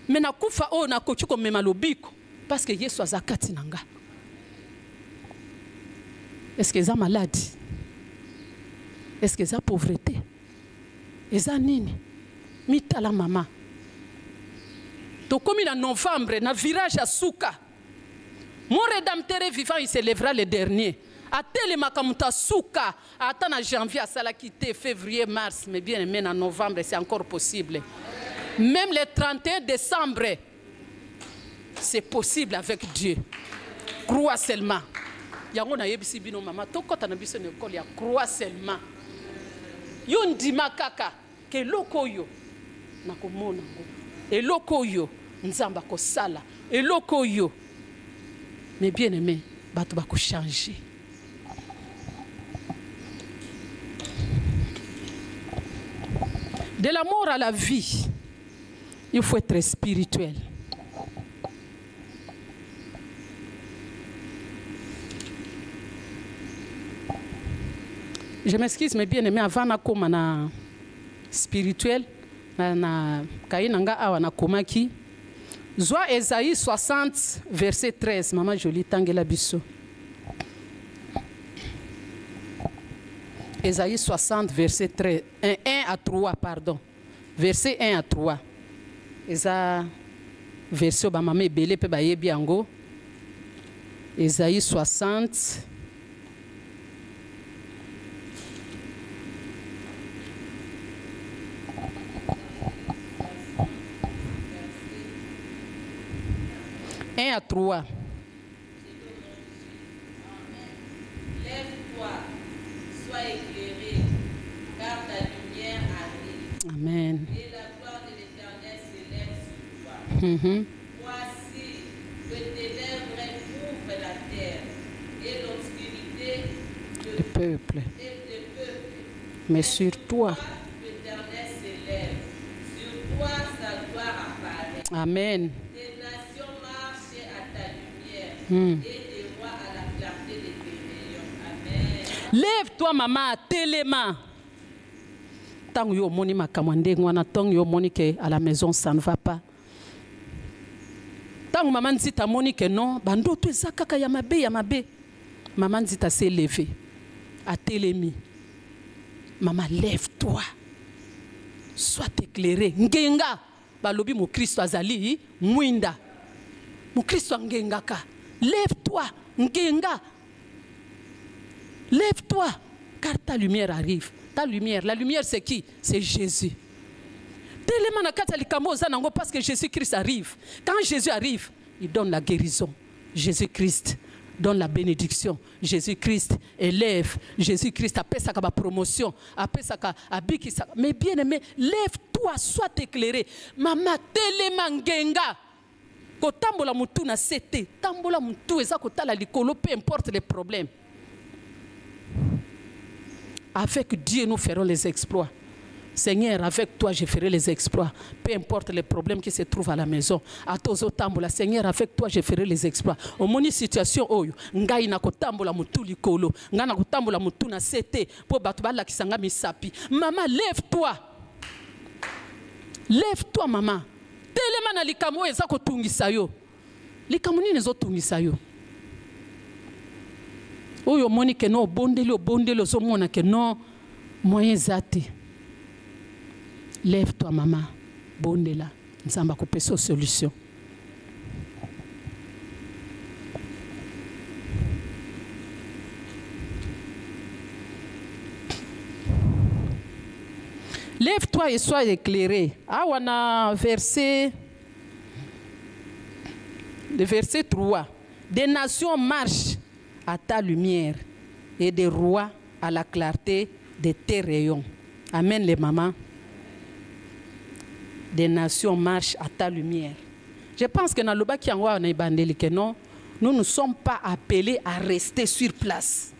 Mais na kufa o na kochu ko mema lobiko parce que Yesu azakati nanga. Est-ce que eza maladie? Est-ce que eza pauvreté? Eza nini? Mitala mama. Donc comme il est en novembre, dans le virage à Souka, mon rédempteur vivant, il se lèvera le dernier. À tel makamuta Souka, attends en janvier, à Salakité, février, mars, mais bien aimé en novembre, c'est encore possible. Même le 31 décembre, c'est possible avec Dieu. Crois seulement. Yango na yebisi bino mama, to kota na biso n'école ya crois seulement. Yo ndima kaka ke lokoyo na komona ngo. Eloko yo nzamba ko sala eloko yo mais bien aimé bato bako changer de la mort à la vie. Il faut être spirituel. Je m'excuse mais bien aimé avant na koma na spirituel na kainanga awa na komaki Zwa Esaïe 60 verset 13 maman jolie tangela biso. Esaïe 60 verset 13 1 à 3 pardon. Verset 1 à 3. Eza verset ba maman ebele pe ba yebi yango. Esaïe 60 1 à 3. Lève-toi, sois éclairé, car ta lumière arrive. Amen. Et la gloire de l'Éternel s'élève sur toi. Voici que tes lèvres couvrent la terre et l'obscurité Le peuple. Mais sur toi. L'Éternel s'élève. Sur toi, sa gloire apparaît. Amen. Et des rois à la clarté de tes rayons. Amen. Lève-toi maman, téléma. Tant yo moni makamande ngwana tant yo moni que à la maison ça ne va pas. Tant maman dit ta moni que non, bando tu zakaka ya mabe. Maman dit à s'est levé. À télémi. Maman lève-toi. Sois éclairé. Ngenga balobi mo Christ azali mwinda. Mo Christ ngenga ka. Lève-toi, Ngenga. Lève-toi, car ta lumière arrive. Ta lumière, la lumière c'est qui? C'est Jésus. Parce que Jésus-Christ arrive. Quand Jésus arrive, il donne la guérison. Jésus-Christ donne la bénédiction. Jésus-Christ élève. Jésus-Christ appelle ça comme promotion. Appelle ça comme mais bien aimé, lève-toi, sois éclairé. Maman, téléma Ngenga. Kotambola mutu na sete, tambola mutu eza kotala likolo, peu importe les problèmes. Avec Dieu nous ferons les exploits. Seigneur, avec toi je ferai les exploits. Peu importe les problèmes qui se trouvent à la maison. A tozo tambola, Seigneur, avec toi je ferai les exploits. Au moni situation oyo, ngai na kotambola mutu likolo, ngai na kotambola mutu na sete, po batu bala kisanga misapi. Maman, lève-toi. Lève-toi maman. Téléma na likamo eza kotungisa yo. Les kamuni ne zotungisa yo. Oyo moni ke no bondelo so mona ke no moyen zate. Lève-toi maman, bondela, nzamba couper sa solution. Lève-toi et sois éclairé. Ah, on a le verset 3. Des nations marchent à ta lumière et des rois à la clarté de tes rayons. Amen les mamans. Des nations marchent à ta lumière. Je pense que dans le bas qui envoie nous ne sommes pas appelés à rester sur place.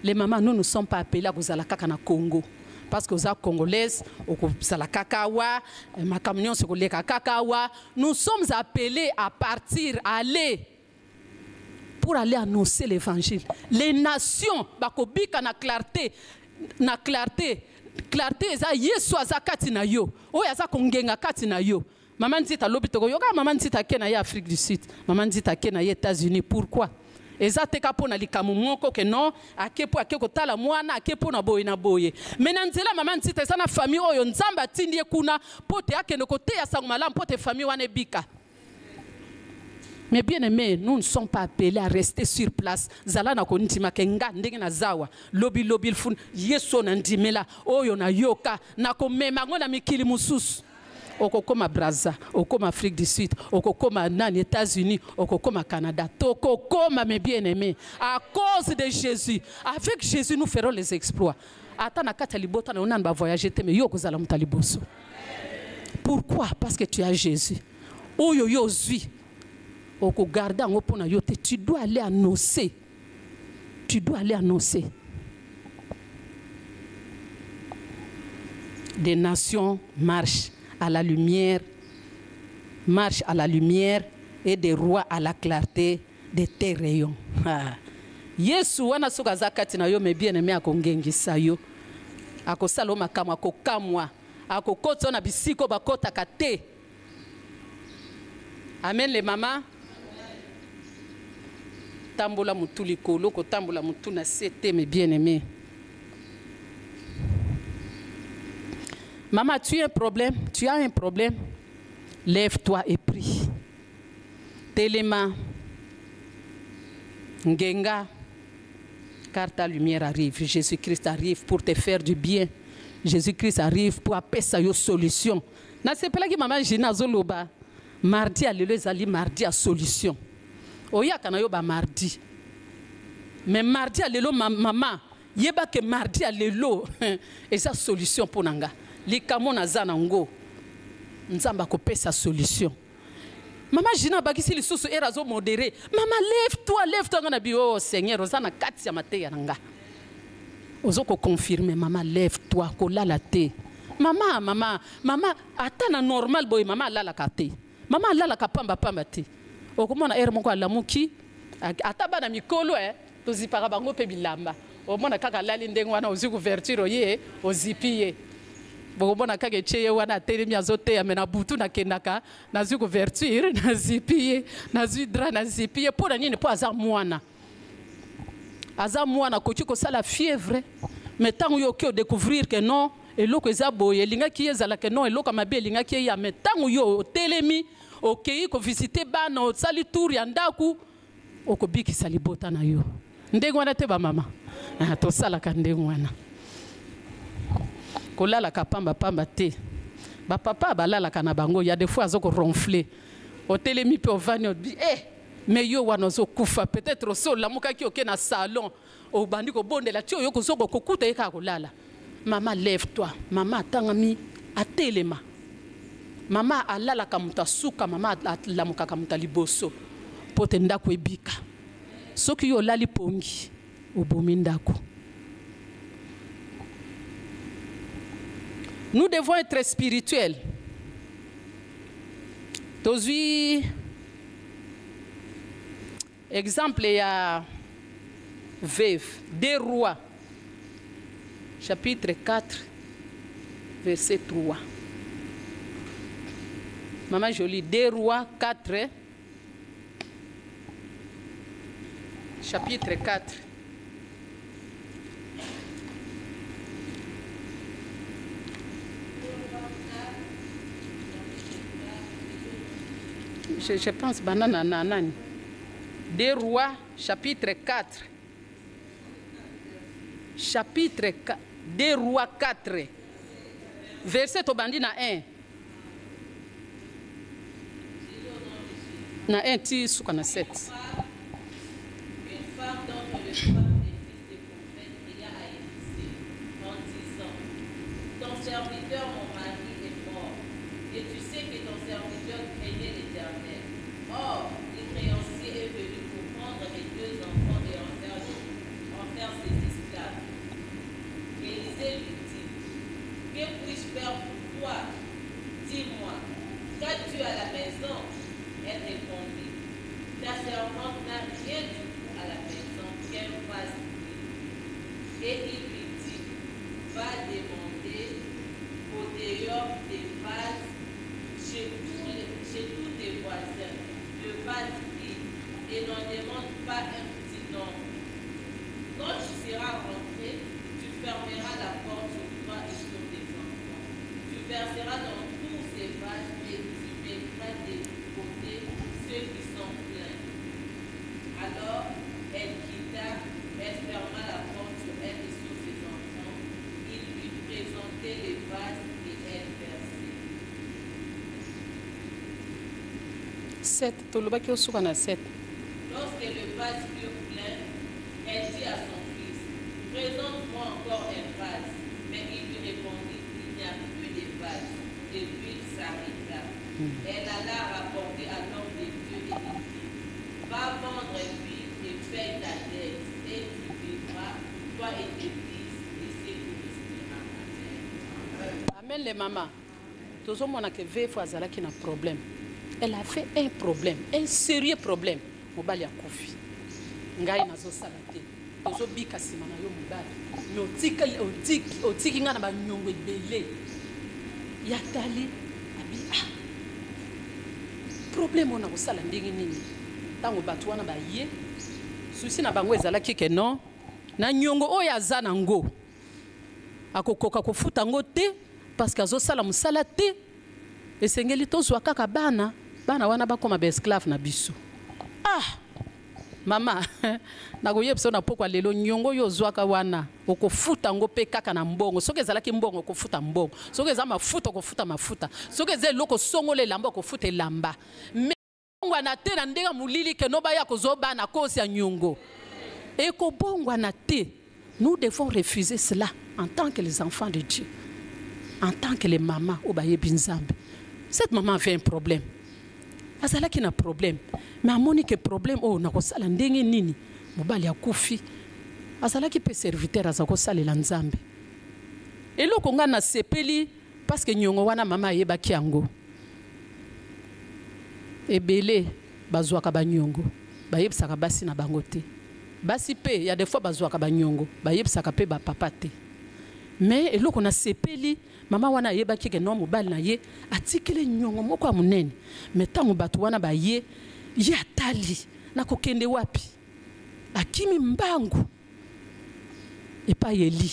Les mamans, nous ne sommes pas appelés à vous à la Kakana Congo. Parce que vous êtes congolaises, nous sommes appelés à partir, à aller, pour aller annoncer l'évangile. Les nations, bakobika na clarté, clarté eza yesu azakati na yo, oyo azakongenga kati na yo. Maman dit à l'hôpital, maman dit à Kenya, Afrique du Sud, maman dit à Kenya, États-Unis. Pourquoi? Ezateka pona likamumoko ke non akepo akeko tala mwana akepo na boye na boye menanzela mama ntita eza na famille oyo nzamba tindi kuna pote akende kote ya sango malamu pote famille wana bika. Mais bien aimé, nous ne sommes pas appelés à rester sur place. Zala na kontima kenga ndenge na zawa lobi fun yeso na ndimela oyo na yoka na komema ngona mikili mususu. Okokoma Brazza, okokoma Afrique du Sud, okokoma nan États-Unis, okokoma Canada, okokoma mes bien-aimés. À cause de Jésus, avec Jésus nous ferons les exploits. Atana katalibota na onan ba voyager te mais yo kozala mutaliboso. Pourquoi? Parce que tu as Jésus. Oyo yo zui. Oko garda ngopona yo te, tu dois aller annoncer. Tu dois aller annoncer. Des nations marchent à la lumière, marche à la lumière et des rois à la clarté de tes rayons. Yesu wana soka zakati na yo me bien aimé akongengisa yo. Akosala makama akokamwa, akokotsa na bisiko bakota kate. Amen les mamans. Tambola mutu likolo ko tambola mutu na sete mes bien aimés. Maman, tu as un problème, lève-toi et prie. Téléma, Ngenga, car ta lumière arrive. Jésus-Christ arrive pour te faire du bien. Jésus-Christ arrive pour appeler sa solution. Na c'est pas là que maman Gina Zoloba. Mardi à l'élève, mardi à solution. Oya kanayo ba mardi. Mais mardi à l'élo maman, yeba que mardi à l'élo, et sa solution pour nanga. Les kamona zanango nzamba kopesa solution. Maman Gina bakisi lisusu erazo modéré. Maman lève-toi ngana bi oh Seigneur ozana kati ya mateya nanga. Ozoko confirmer maman lève-toi ko lala te. Maman atana normal boy maman lala kate. Maman lala kapamba te. Okomona moko alamuki ataba na mikolo tozipaka bango pe bilamba. Omona kaka lali ndenge wana ozi couverture ye ozipiye. Bogobona kage cheye wana telemi azote amena butu na kendaka na zu couverture na zipiye na zu dra na zipiye pour nini po aza mwana kochi ko sala fièvre mais tant yo ki découvrir que non eloko eza boye linga ki ezala que non eloko mabe linga ki ya mais tant yo telemi okei ko visiter bana o sali tour ya ndaku okobiki sali bota na yo ndenge wana te ba mama to sala ka ndenge wana kolala kapamba te ba papa balala kana bango ya des fois azoko ronfler au telemi pe ovani obi mais yo wana zo kufa peut-être so la muka ki oke na salon o bandi ko bondela ti yo ko zoko kokuta eka kolala. Maman lève-toi, maman atangami atelema, maman alala kamuta suka, maman alamuka kamuta liboso pote ndako ebika soki yo lali pongi obomi ndako. Nous devons être spirituels. Tozui exemple il y a veuve des rois chapitre 4 verset 3. Maman jolie des rois 4 chapitre 4. Je pense banana nanani. 2 Rois, chapitre 4. Chapitre 4. 2 Rois 4. Verset au bandit na 1. Na 1 ti suka na 7. Une femme d'entre le peuple des fils des prophètes ayant à Élisée en disant: ton serviteur, mon mari, est mort, et tu sais que ton serviteur craignait l'Éternel. Or, le créancier est venu pour prendre les 2 enfants et en faire ses esclaves. Élisée lui dit: que puis-je faire pour toi? Dis-moi, qu'as-tu à la maison? Elle répondit: ta servante n'a rien du tout à la maison qu'elle fasse brûler. Et il lui dit: va demander au dehors des vases chez tous tes voisins, le vase vide, et n'en demande pas un petit nombre. Quand tu seras rentré, tu fermeras la porte sur toi et sur tes enfants. Tu verseras dans tous ces vases et tu mettras des côtés ceux qui sont pleins. Alors, elle quitta, elle ferma la porte sur elle et sur ses enfants. Il lui présentait les vases et elle versait. 7. Tolobaki osuka na 7. Lorsque le vase fut plein, elle dit à son fils: présente-moi encore un vase. Mais il lui répondit: il n'y a plus de vase. Et l'huile s'arrêta. Elle alla rapporter à l'homme de Dieu et lui dit: va vendre l'huile et paye ta dette, et tu vivras, toi et tes fils, et c'est tout restera. Amen les mamans. Toujours mon que veille azalaki na problème. Elle a fait un problème, un sérieux problème. Mobali ya kofi. Ngai nazo salate. Tozo bika sima na yo mobali. Nyotika otiki ngana ba nyongo ebele. Ya tali abi problème on a ko sala ndenge nini. Tango batu wana ba ye. Susi na bango ezalaki ke non. Na nyongo oyo aza nango. Akokoka kofuta ngo te parce que azo sala musala te. Esengeli tozwa kaka bana wana bakoma ba esclave na biso. Mama na koyebisa na pokwa lelo nyongo yo zwaka wana okofuta ngo pe kaka na mbongo soki ezalaki mbongo okofuta mbongo soki eza mafuta okofuta mafuta soki eza eloko songo le lamba okofuta elamba mais bongwa na te na ndenge mulili ke no baya kozoba na kosi ya nyongo eko bongwa na te. Nous devons refuser cela en tant que les enfants de Dieu, en tant que les mamans au bayebi nzambe. Cette maman avait un problème. Azalaki na problème. Mais amoni que problème oh na kosala ndenge nini mobali akufi. Azalaki pe serviteur azako salela nzambe. Eloko nga na sepeli parce que nyongo wana mama yebaki yango. Ebele bazwaka banyongo. Bayebisaka basi na bango te. Basi pe ya des fois bazwaka banyongo. Bayebisaka pe ba papa te. Mais eloko na sepeli mama wana yebaki ke no mobali na ye atikele nyongo moko amunene. Mais tango batu wana ba ye ya tali na kokende wapi akimi mbangu epa yeli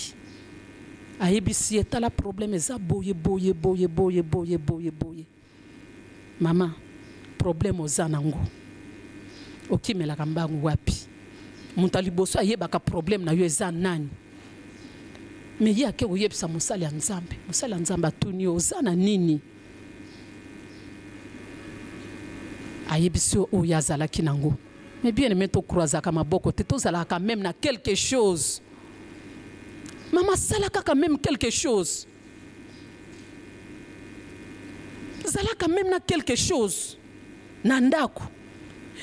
ayebisi etala problème eza boye mama problème oza nango okimelaka mbangu wapi mutu aliboso ayebaka problème na yo eza nani mais ye ake koyebisa mosali ya nzambe atuni yo oza na nini ayebisi oyo azalaki nango. Mais bien aimé tokroisaka maboko te tozalaka même na quelque chose. Maman salaka quand même quelque chose. Zalaka même na quelque chose. Nandako.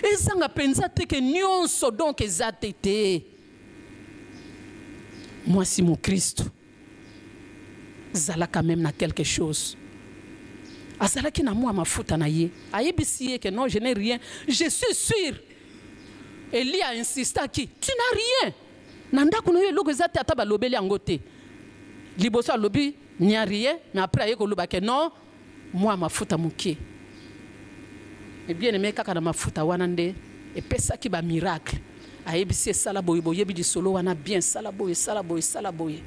Ezanga penza te ke nyonso donc ezate te. Moi si mon Christ. Zalaka même na quelque chose. Azalaki na moi mafuta na ye. Ayebisi ye que non, je n'ai rien. Je suis sûr. Eli a insisté qui tu n'as rien. Nanda kuno ye loko ezate ata balobeli yango te. Liboso alobi n'y a rien, mais après ayeko loba que non, moi mafuta mukie. Et bien aimé kaka na mafuta wana nde epesa ki ba miracle. ayebisi esala boye boyebi lisolo wana bien sala boye sala boye sala boye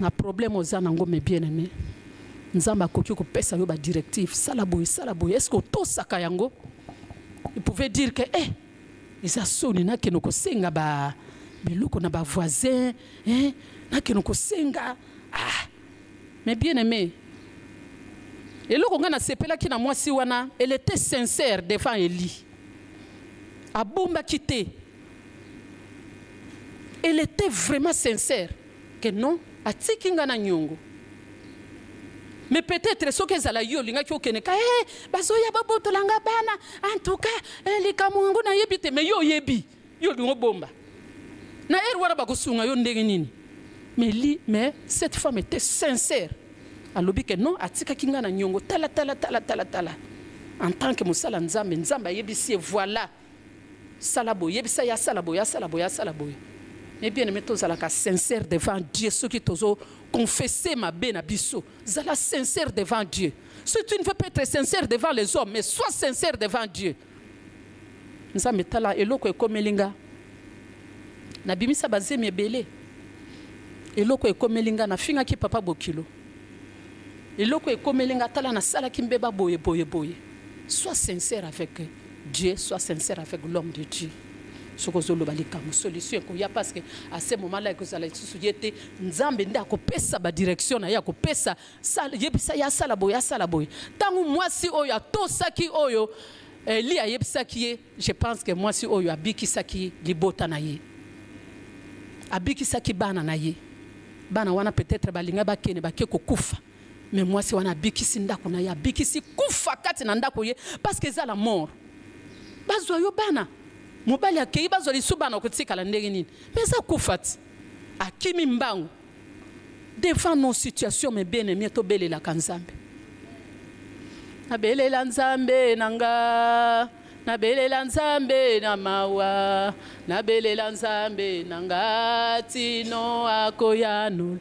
na problème oza nango me bien aimé nzamba akoki kopesa yo ba directive sala boye est-ce que otosaka yango il pouvait dire que eza soni nakeno kosenga ba biloko na ba voisin nakeno kosenga mais bien aimé eloko nga na sepelaki na mwasi wana elle était sincère devant Eli abombaki te elle était vraiment sincère que non atiki nga na nyongo mais peut-être soki ezala yo olingaki okende ka bazoya babotolanga bana en tout cas likambo yango nayebi te mais yo oyebi yo olingo bomba na ere wana bakosunga yo ndenge nini mais cette femme était sincère alobi que non atikaki nga na nyongo tala en tant que mosala nzambe nzambe ayebisi voilà salabo yebisa ya salabo ya salabo ya salabo mais bien aimé tozalaka sincère devant Dieu ceux qui tozo confesser ma be na biso zala sincère devant Dieu si tu ne veux pas être sincère devant les hommes mais sois sincère devant Dieu nzambe tala eloko ekomelinga na bimisa bazemi ebele eloko ekomelinga na finga ki papa bokilo eloko ekomelinga tala na sala ki mbeba boye sois sincère avec Dieu sois sincère avec l'homme de Dieu sokozolo balika mo solution ko ya parce que à ce moment là que ça la société nzambe nda ko pesa ba direction na ya ko pesa sala yebisa ya sala boya tangu mwasi oyo atosaki oyo li ayebisa ki je pense que mwasi oyo abikisaki libota na ye abikisaki bana na ye bana wana peut-être balinga bakene bake ko kufa mais mwasi wana abikisi ndako na ye abikisi kufa kati na ndako ye parce que ça la mort bazwa yo bana mobali akei bazwa lisu bana kotikala ndenge nini mais ça kufati akimi mbangu devant nos situations mais bien aimé to belela kanzambe nabelela nzambe nanga nabelela nzambe na mawa nabelela nzambe nanga tino akoyanula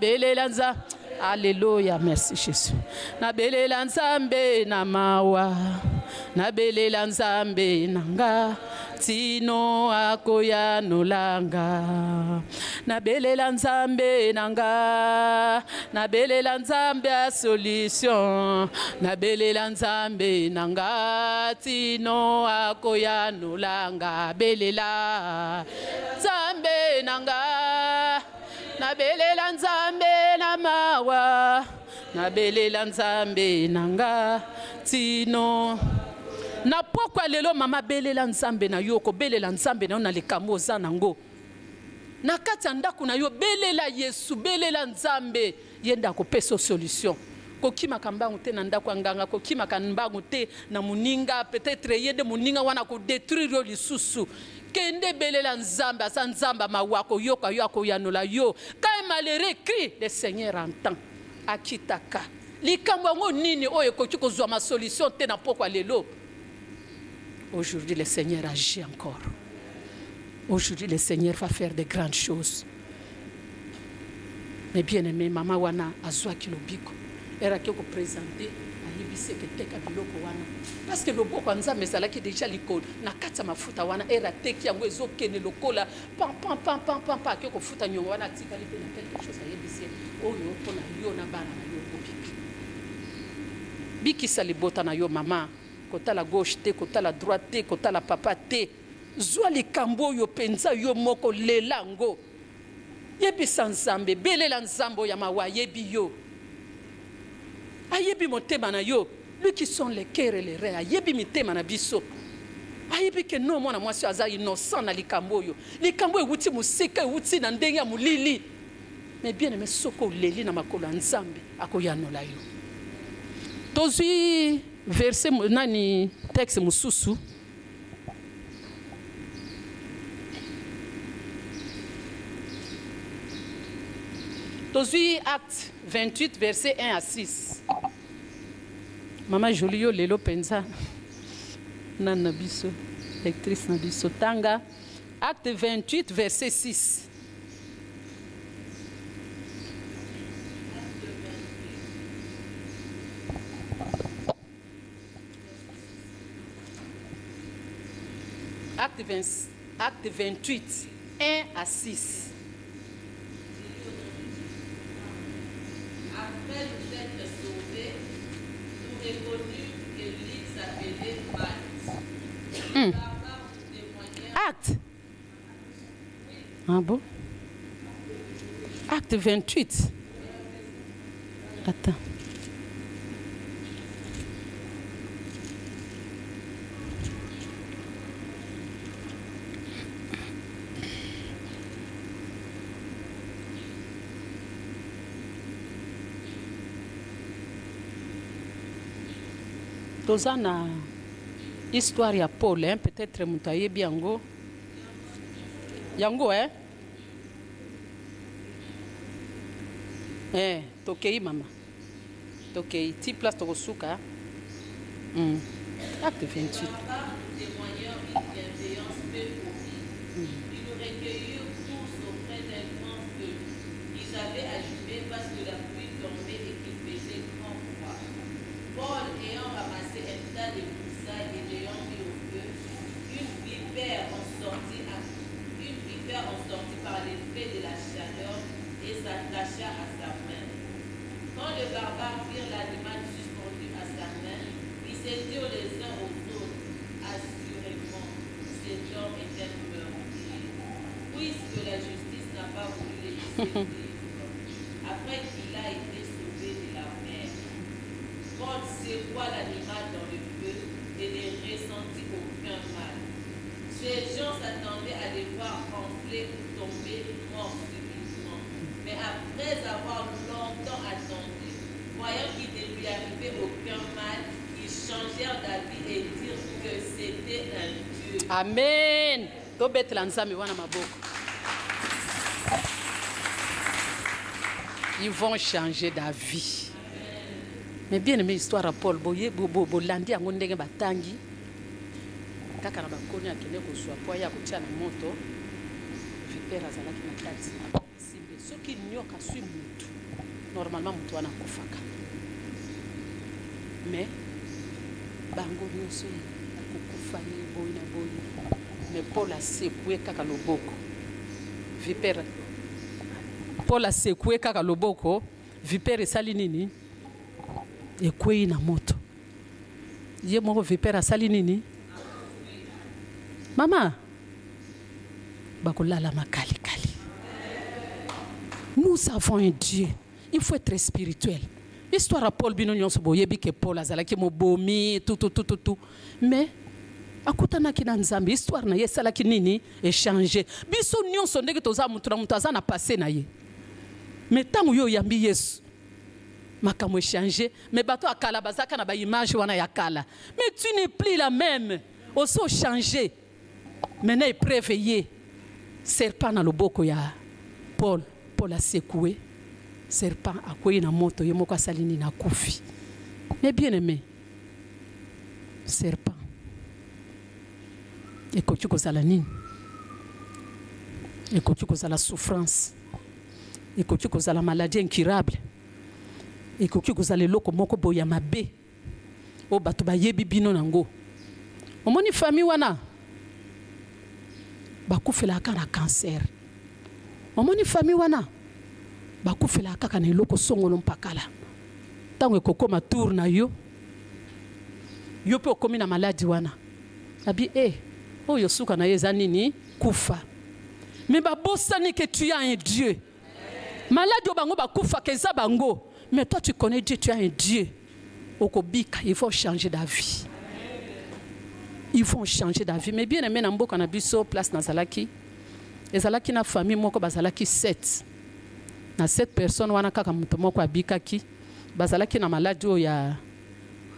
belela nzambe. Alléluia, merci Jésus. Nabelela nzambe na mawa nabelela nzambe nanga tino akoya nolanga nabelela nzambe nanga nabelela nzambe a solution nabelela nzambe nanga tino akoya nolanga belela nzambe nanga nabelela nzambe na mawa nabelela nzambe nanga tino na pokwa lelo mama belela nzambe na yo ko belela nzambe na yo na likambo oza nango na kati ya ndako na yo belela Yesu belela nzambe yenda kopesa solution kokimaka mbangu te na ndako ya nganga kokimaka mbangu te na muninga peut-être yende muninga wana ko détruire yo lisusu kende belela nzambe asa nzamba mawako yoka yo akoyanola yo quand malheureux crie le Seigneur entend akitaka likambo ngo nini oyo ekoki kozwa ma solution te na pokwa lelo. Aujourd'hui le Seigneur agit encore. Aujourd'hui le Seigneur va faire de grandes choses. Mais bien aimé mama wana azwa kilobiko era ki ko présenter ayibise ke teka biloko wana parce que loboko nzambe ezalaki déjà likolo na kati ya mafuta wana era teki yango ezokene lokola pam ki ko futa nyongo wana tikali pe na quelque chose ayibise oyo mpona yo na bana na yo kobika bikisa libota na yo mama kotala gauche te kotala droite te kotala papa te zwa likambo oyo penza yo moko lelango yebisa nzambe belela nzambo ya mawa yebi yo ayebi motema na yo lui qui sont les cœurs et les reins ayebi mitema na biso ayebi ke no mwana mwasi aza innocent na likambo oyo likambo ewuti musika ewuti na ndenge ya mulili mais bien aimé soko leli na makolo ya nzambe akoyanola yo tozwi verset nani texte mususu tozwi acte 28 verset 1 à 6 Mama Jolio lelo penza nana biso lectrice na biso tanga acte 28 verset 6 Acte 28, 1 à 6. Après nous être sauvés, nous reconnûmes que l'île s'appelait Malte. Acte. Ah bon? Acte 28. Attends. Tozana histoire ya Paul, hein? Peut-être Moutaye Biango. Yango, hein? Tokei mama. Tokei, ti place Tokosuka. Acte 28. Paul ayant ramassé un tas de broussailles et l'ayant mis au feu, une vipère en sortit par l'effet de la chaleur et s'attacha à sa main. Quand les barbares virent l'animal suspendu à sa main, ils se dirent les uns aux autres, assurément, cet homme est un meurtrier, puisque la justice n'a pas voulu les laisser vivre, après qu'il a été sauvé de la mer. Paul secoua l'animal dans le feu et ne ressentit aucun mal. Ces gens s'attendaient à les voir enfler ou tomber morts subitement. Mais après avoir longtemps attendu, voyant qu'il ne lui arrivait aucun mal, ils changèrent d'avis et dirent que c'était un Dieu. Amen. Ils vont changer d'avis. Mais bien aimé histoire à Paul, bolandi yango ndenge batangi kaka na bakoni akende kozwa po ya kotia na moto vipera azalaki na kati simbe soki nyoka sui mutu normalement mutu wana akufaka mais bango nyonso kokufa ye boyi na boyi mais Paul asekue kaka loboko vipera Paul asekue kaka loboko vipera esali nini ekwei na moto ye moko vipera asali nini mama bakolala makali kali. Nous avons un Dieu, il faut être spirituel. Histoire à Paul bino nyonso boyebi ke Paul azalaki mobomi tout mais akutana kina nzambe histoire na ye salaki nini échanger biso nyonso ndenge toza mutu na mutu aza na passé na ye mais tango yo yambi Yesu makamo échanger mais bato akala bazaka na ba image wana ya kala mais tu n'es plus la même aussi changer maintenant préveiller serpent na loboko ya Paul a secoué serpent akoyi na moto ye moko asalini na kufi mais bien aimé serpent ekoki kozala nini ekoki kozala souffrance ekoki kozala maladie incurable ekoki kozala eloko moko boya mabe o bato bayebi bino nango omoni famille wana bakufela aka na cancer omoni famille wana bakufela aka na eloko songolo mpakala tango ekokoma tour na yo pe okomi na maladie wana abi oyo suka na ye eza nini kufa mais babosani que tu as un Dieu maladie bango bakufa keza bango mais toi tu connais Dieu, tu as un Dieu okobika il faut changer d'avis. Ils vont changer d'avis. Mais bien aimé, Nambo Kanabiso, place Nazalaki. Ezalaki na famille moko bazalaki 7. Na 7 personnes wana kaka muto moko abikaki. Bazalaki na maladie o ya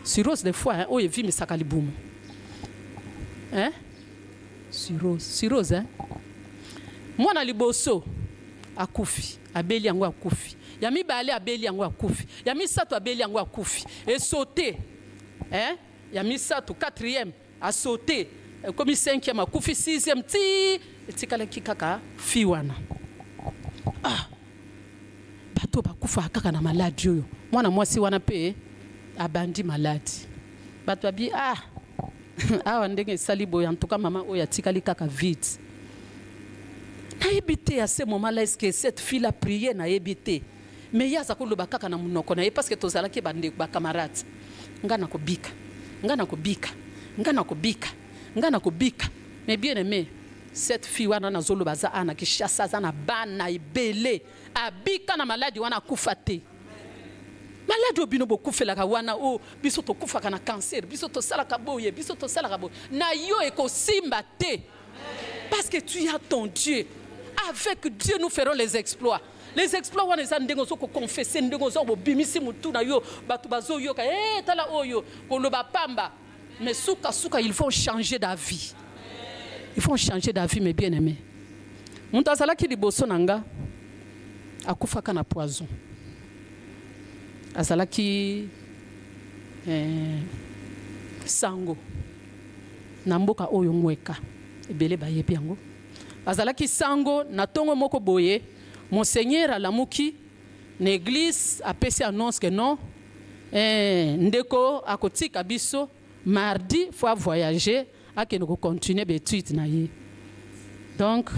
cirrhose des fois, o yevi misaka libumu. Hein? Cirrhose, hein? Mwana liboso akufi, abeli yango akufi. Yami bale abeli yango akufi. Yami sato abeli yango akufi. Et sauter. Hein? Yami sato 4e a sauté comme 5e a kufi 6e ti etikala kikaka fiwana bato bakufa kaka na maladie oyo mwana mwasi wana pe abandi maladi bato abi awa ndenge esali boye en tout cas maman oyo atikali kaka vite nayebi te à ce moment là est-ce que cette fille a prié nayebi te mais yaza koloba kaka na munoko na ye parce que tozalaki bande ba camarades nga na kobika mais bien aimé cette fille wana na zolo baza ana ki chassa za na bana ibele abika na maladie wana kufa te maladie obino bokufela ka wana o biso to kufa kana cancer biso to sala ka boye biso to sala ka boye na yo ekosimba te parce que tu as ton Dieu. Avec Dieu nous ferons les exploits. Les exploits wana eza ndengo zo ko confesser ndengo zo bimisi mutu na yo batu bazo yo ka tala oyo ko lo ba pamba mais suka ils vont changer d'avis. Ils vont changer d'avis mes bien-aimés. Muntu azala ki liboso nanga akufa kana poison. Azala ki sango na mboka oyo mweka ebele bayebi yango. Azala ki sango na tongo moko boye Monseigneur alamuki l'église a passé annonce que non ndeko akotika biso mardi faut voyager akeno ko continuer betuite na ye donc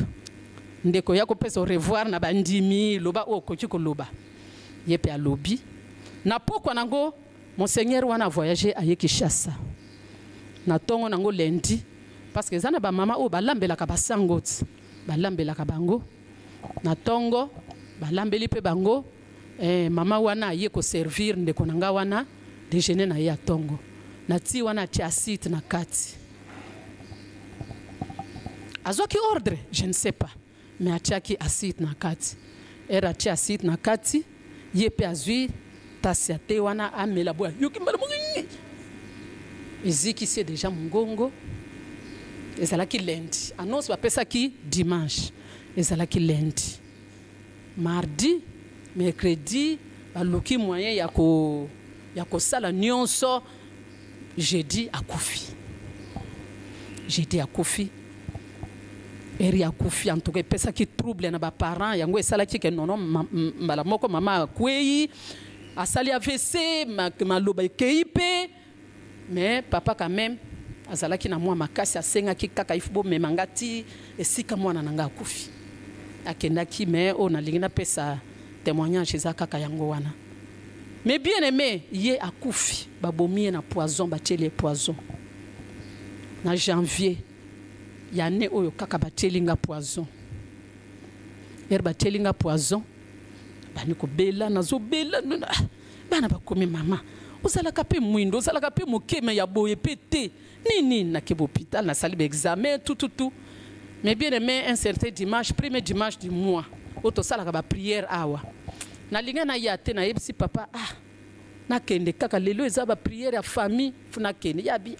ndeko ya ko pesa revoir na bandimi loba o ko tiko loba yepe alobi na pokwa nango Monseigneur wana voyager aye Kinshasa na tongo nango lundi parce que zana ba mama o balambela ka basango balambela ka bango na tongo balambeli pe bango mama wana aye ko servir ndeko nanga wana déjeuner na ya tongo na ti wana tiasite na kati azoki ordre je ne sais pas mais atiaki asite na kati era tiasite na kati yepe azui tasiate wana amela boya yoki mbala mungi eziki c'est déjà mungongo ezalaki lundi annonce bapesa ki dimanche ezalaki lundi mardi mercredi baluki moyen ya ko sala nyonso jeudi akufi eri akufi en tout cas pesa ki trouble na ba parents yango esalaki ke nono mbala moko mama akwei asali AVC maloba ekeipe mais papa quand même azalaki na mwa makasi asengaki kaka ifubo memangati esika mwana nanga akufi akendaki mais on a lingina pesa témoignage za kaka yango wana mais bien aimé ye akufi babomie na poison bateli poison na janvier ya ne oyo kaka batelinga poison batelinga poison bani ko bela nazo bela bana bakomi mama ozalaka pe mwindo ozalaka pe mokeme ya boye pete nini na ke hôpital na sali examen tout mais bien aimé un certain dimanche premier dimanche du mois auto salaka ba prière awa na linga na yate na yebisi papa na kende kaka lelo eza ba prière ya famille funa kende ya bi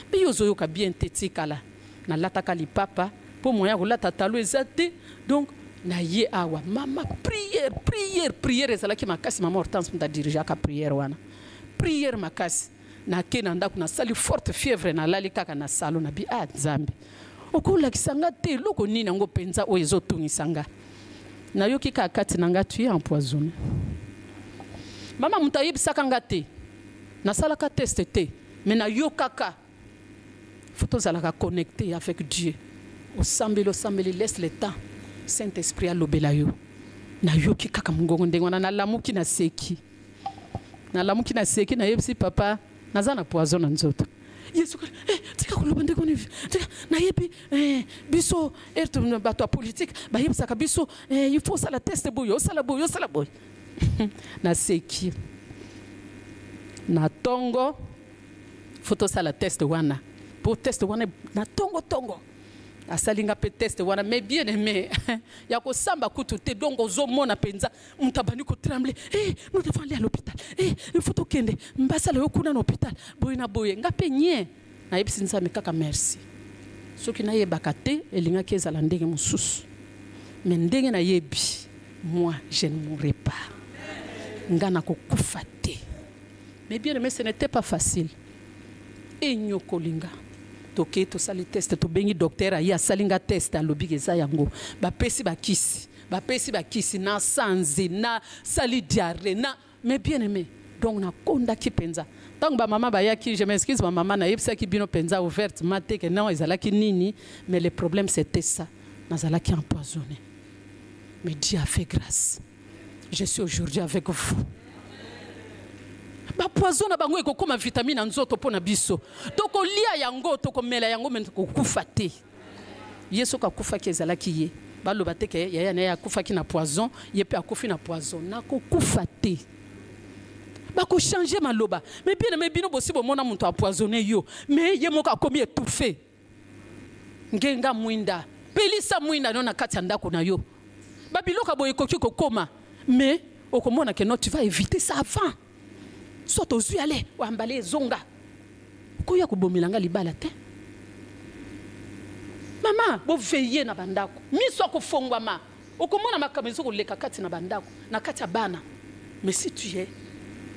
bi yozo yoka bien tetikala na lataka li papa pour moya ko lata talo ezate donc na ye awa mama prière ezala ki makasi mama Hortense mta diriger ka prière wana prière makasi na kena ndako na sali forte fièvre na lali kaka na salo na bi nzambe okola kisanga te loko nini ngo penza o ezotungisanga na yoki ka kati nanga tu empoisonné mama mutayib sakanga te na sala ka test te mais na yokaka faut zalaka connecté avec Dieu au sambeli laisse le temps Saint-Esprit a lobela yo na yoki kaka mungongo ndengwana na lamuki na seki na yebisi papa nazana poison na nzoto Yesu tika kulobande koni na yebi biso erto bato politique ba yebisa biso il faut ça la test boyo sala boyo na seki na tongo faut ça la test wana pour test wana na tongo asalinga pe test wana mais bien aimé ya ko samba kutu te donc ozomona penza mutabani ko trembler nous devons aller à l'hôpital il faut tokende mbasala yo kuna na hôpital boye ngape nye na yebisi nzambe kaka merci soki na yebaka te elinga kezala ndenge mususu mais ndenge na yebi moi je ne mourrai pas ngana ko kufa te mais bien aimé ce n'était pas facile enyokolinga toke to sali test to bengi docteur ya salinga test alobi eza yango bapesi bakisi na sanzi na sali diarrhée na mais bien aimé Donc na konda ki penza. Tant que maman baya ki, je m'excuse, ma maman na yebsa ki bino penza ouverte maté que non ezala ki nini, mais le problème c'était ça. Nazala ki empoisonné. Mais Dieu a fait grâce. Je suis aujourd'hui avec vous. Ba poison na bango eko koma vitamine nzoto pona biso. Toko lia yango toko mela yango men ko kufa te. Yesu ka kufa ki ezala ki ye. Ba loba te ke yaya na ya kufa ki na poison, ye pe akufi na poison. Na ko kufa te. Ba ko changer maloba. Mais bien bino bosi bo mona muntu empoisonné yo. Mais ye moko akomi étouffé. Ngenga mwinda. Pelisa mwinda no na kati ya ndako na yo. Ba biloka boye koki ko koma. Mais okomona que non tu vas éviter ça avant. Soit aux yeux aller ou emballer zonga. Koya ko bomilanga libala te. Mama, bo veiller na bandako. Miso ko fongwa ma. Okomona makamezo ko leka kati na bandako, na kati ya bana. Mais si tu es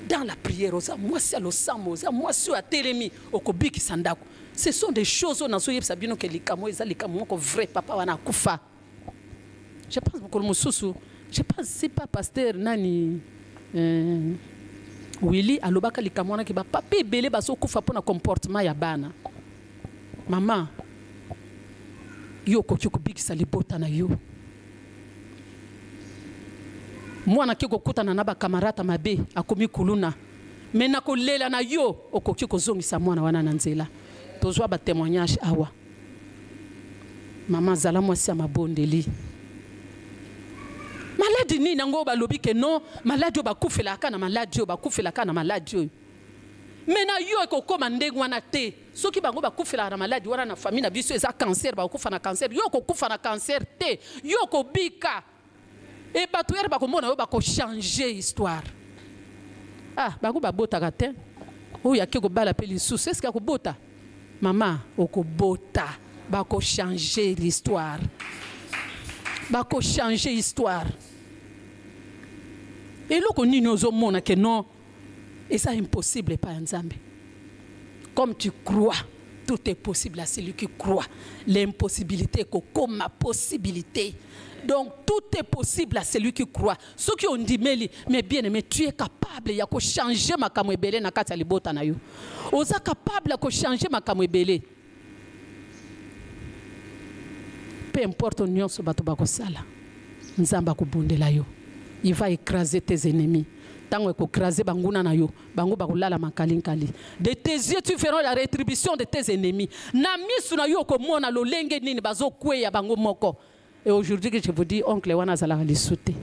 dans la prière, moi c'est le samo, moi c'est à telemi, okobiki sandako. Ce sont des choses on a soyé sabino que likamo eza likamo ko vrai papa wana kufa. Je pense pour le mususu. Je pense c'est pas pasteur nani Willy alobaka likamwana ki ba papi belé baso kufa pona comportement ya bana. Maman yo koki ko bikisa libota na yo. Mwana ki kokutana na ba kamarata mabe akomi kuluna. Mais na kolela na yo okoki ko zongisa mwana wana na nzela. Tozwa ba témoignage awa. Maman zala mwasi ya mabondeli. Maladie ni nango ba lobi ke non, maladie ba kufela kana maladie ba kufela kana maladie. Mais na yo ko komande ngwana te. Soki bango ba kufela na maladie wana na famille na biso eza cancer ba kufa na cancer. Yo ko kufa na cancer te. Yo ko bika. Et batuer ba ko mona yo ba ko changer histoire. Ah, bango ba bota kate. O ya ke ko bala pe lisusu. Est-ce que ko bota? Maman, o ko bota ba ko changer l'histoire. Ba ko changer histoire. Et là qu'on nous mona que non, et ça impossible pas Nzambe. Comme tu crois, tout est possible à celui qui croit. L'impossibilité comme ma possibilité. Donc tout est possible à celui qui croit. Ceux qui ont dit mais bien aimé, tu es capable ya ko changer ma kamwebele na kati libota na yo. Oza capable ya ko changer ma kamwebele. Peu importe nyonso bato bakosala. Nzamba ko bundela yo. Il va écraser tes ennemis. Tango ko écraser banguna na yo, bango bakolala makalinkali. De tes yeux tu feras la rétribution de tes ennemis. Na misu na yo ko mona lolenge nini bazo kweya bango moko. Et aujourd'hui que je vous dis oncle wana zala li souté.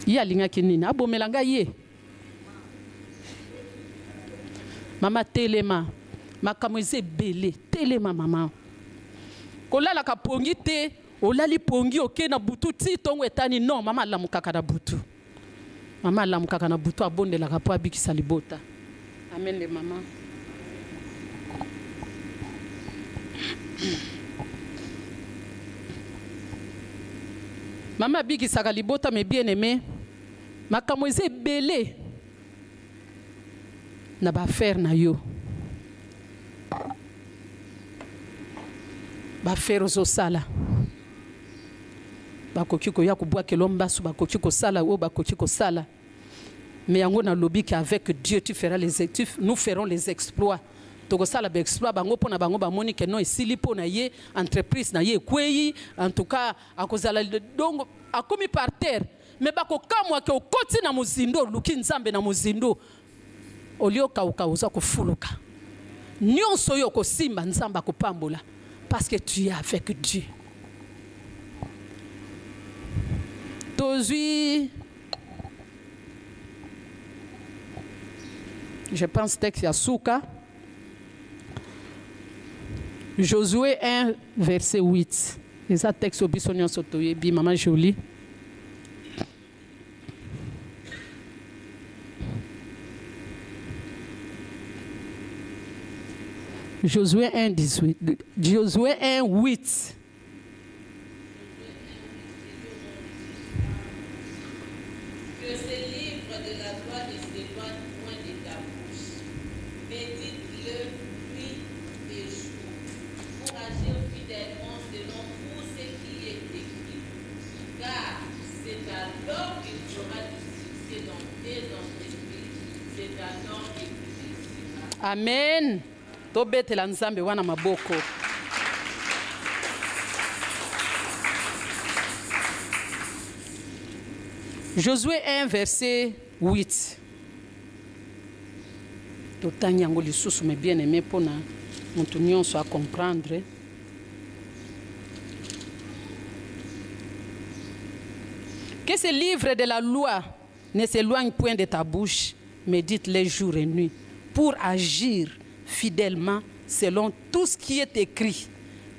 Ya linga kinini abomelanga ye. Mama telema, makamweze belé, telema maman. Kolala ka pongi te, olali pongi oke na butu ti tongo etani non mama la mukaka na butu. Mama la mukaka na butu abonde la kapo abikisa libota. Amen les maman. Mama bikisa libota mais bien aimé. Makamweze belé. Na ba faire na yo. Ba faire zo sala. Ba koki ko ya ko bwa kelomba su ba koki ko sala o ba koki ko sala. Mais yango na lobi qu'avec Dieu tu feras les nous ferons les exploits. Toko sala ba exploit bango pona bango ba moni que non esili pona ye entreprise na ye kweyi en tout cas akozala donc akomi par terre mais ba ko kamwa ke okoti na muzindo luki nzambe na muzindo olio ka uza ko fuluka. Nyonso yo ko simba nzamba ko pambola. Parce que tu es avec Dieu. Tozui, je pense texte à Souka. Josué 1, verset 8. Et ça texte au bisonnion sotoye, bi maman jolie. Josué 1, 18. Josué 1, 8. Que ce livre de la loi ne s'éloigne point de ta bouche. Médite-le nuit et jour pour agir fidèlement selon tout ce qui est écrit. Car c'est alors qu'il fera du succès dans Amen. Tobetela nzambe wana maboko. Josué 1, verset 8. Totanya ngo lisusu me bien aimé pona mutu nyonso a comprendre. Que ce livre de la loi ne s'éloigne point de ta bouche, médite-les jours et nuits, pour agir fidèlement selon tout ce qui est écrit,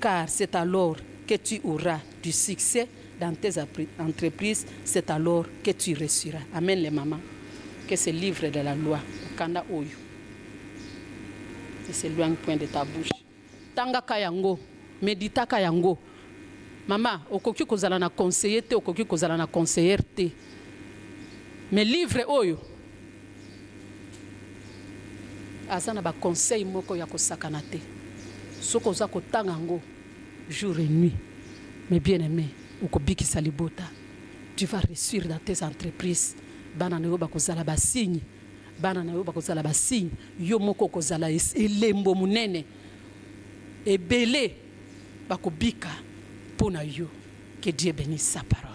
car c'est alors que tu auras du succès dans tes entreprises, c'est alors que tu réussiras. Amen les mamans. Que ce livre de la loi, Kanda Oyo, ne s'éloigne point de ta bouche. Tanga kayango, médita kayango. Maman, okoki kozala na conseiller te, okoki kozala na conseillère te. Mais livre Oyo, azana ba conseil moko ya kosakana te. Soko za kotanga ngo jour et nuit. Mais bien aimé, okobiki salibota. Tu vas réussir dans tes entreprises. Bana na yo ba kozala ba signe. Bana na yo ba kozala ba signe. Yo moko kozala elembo munene. Ebele bakobika pona yo. Que Dieu bénisse sa parole.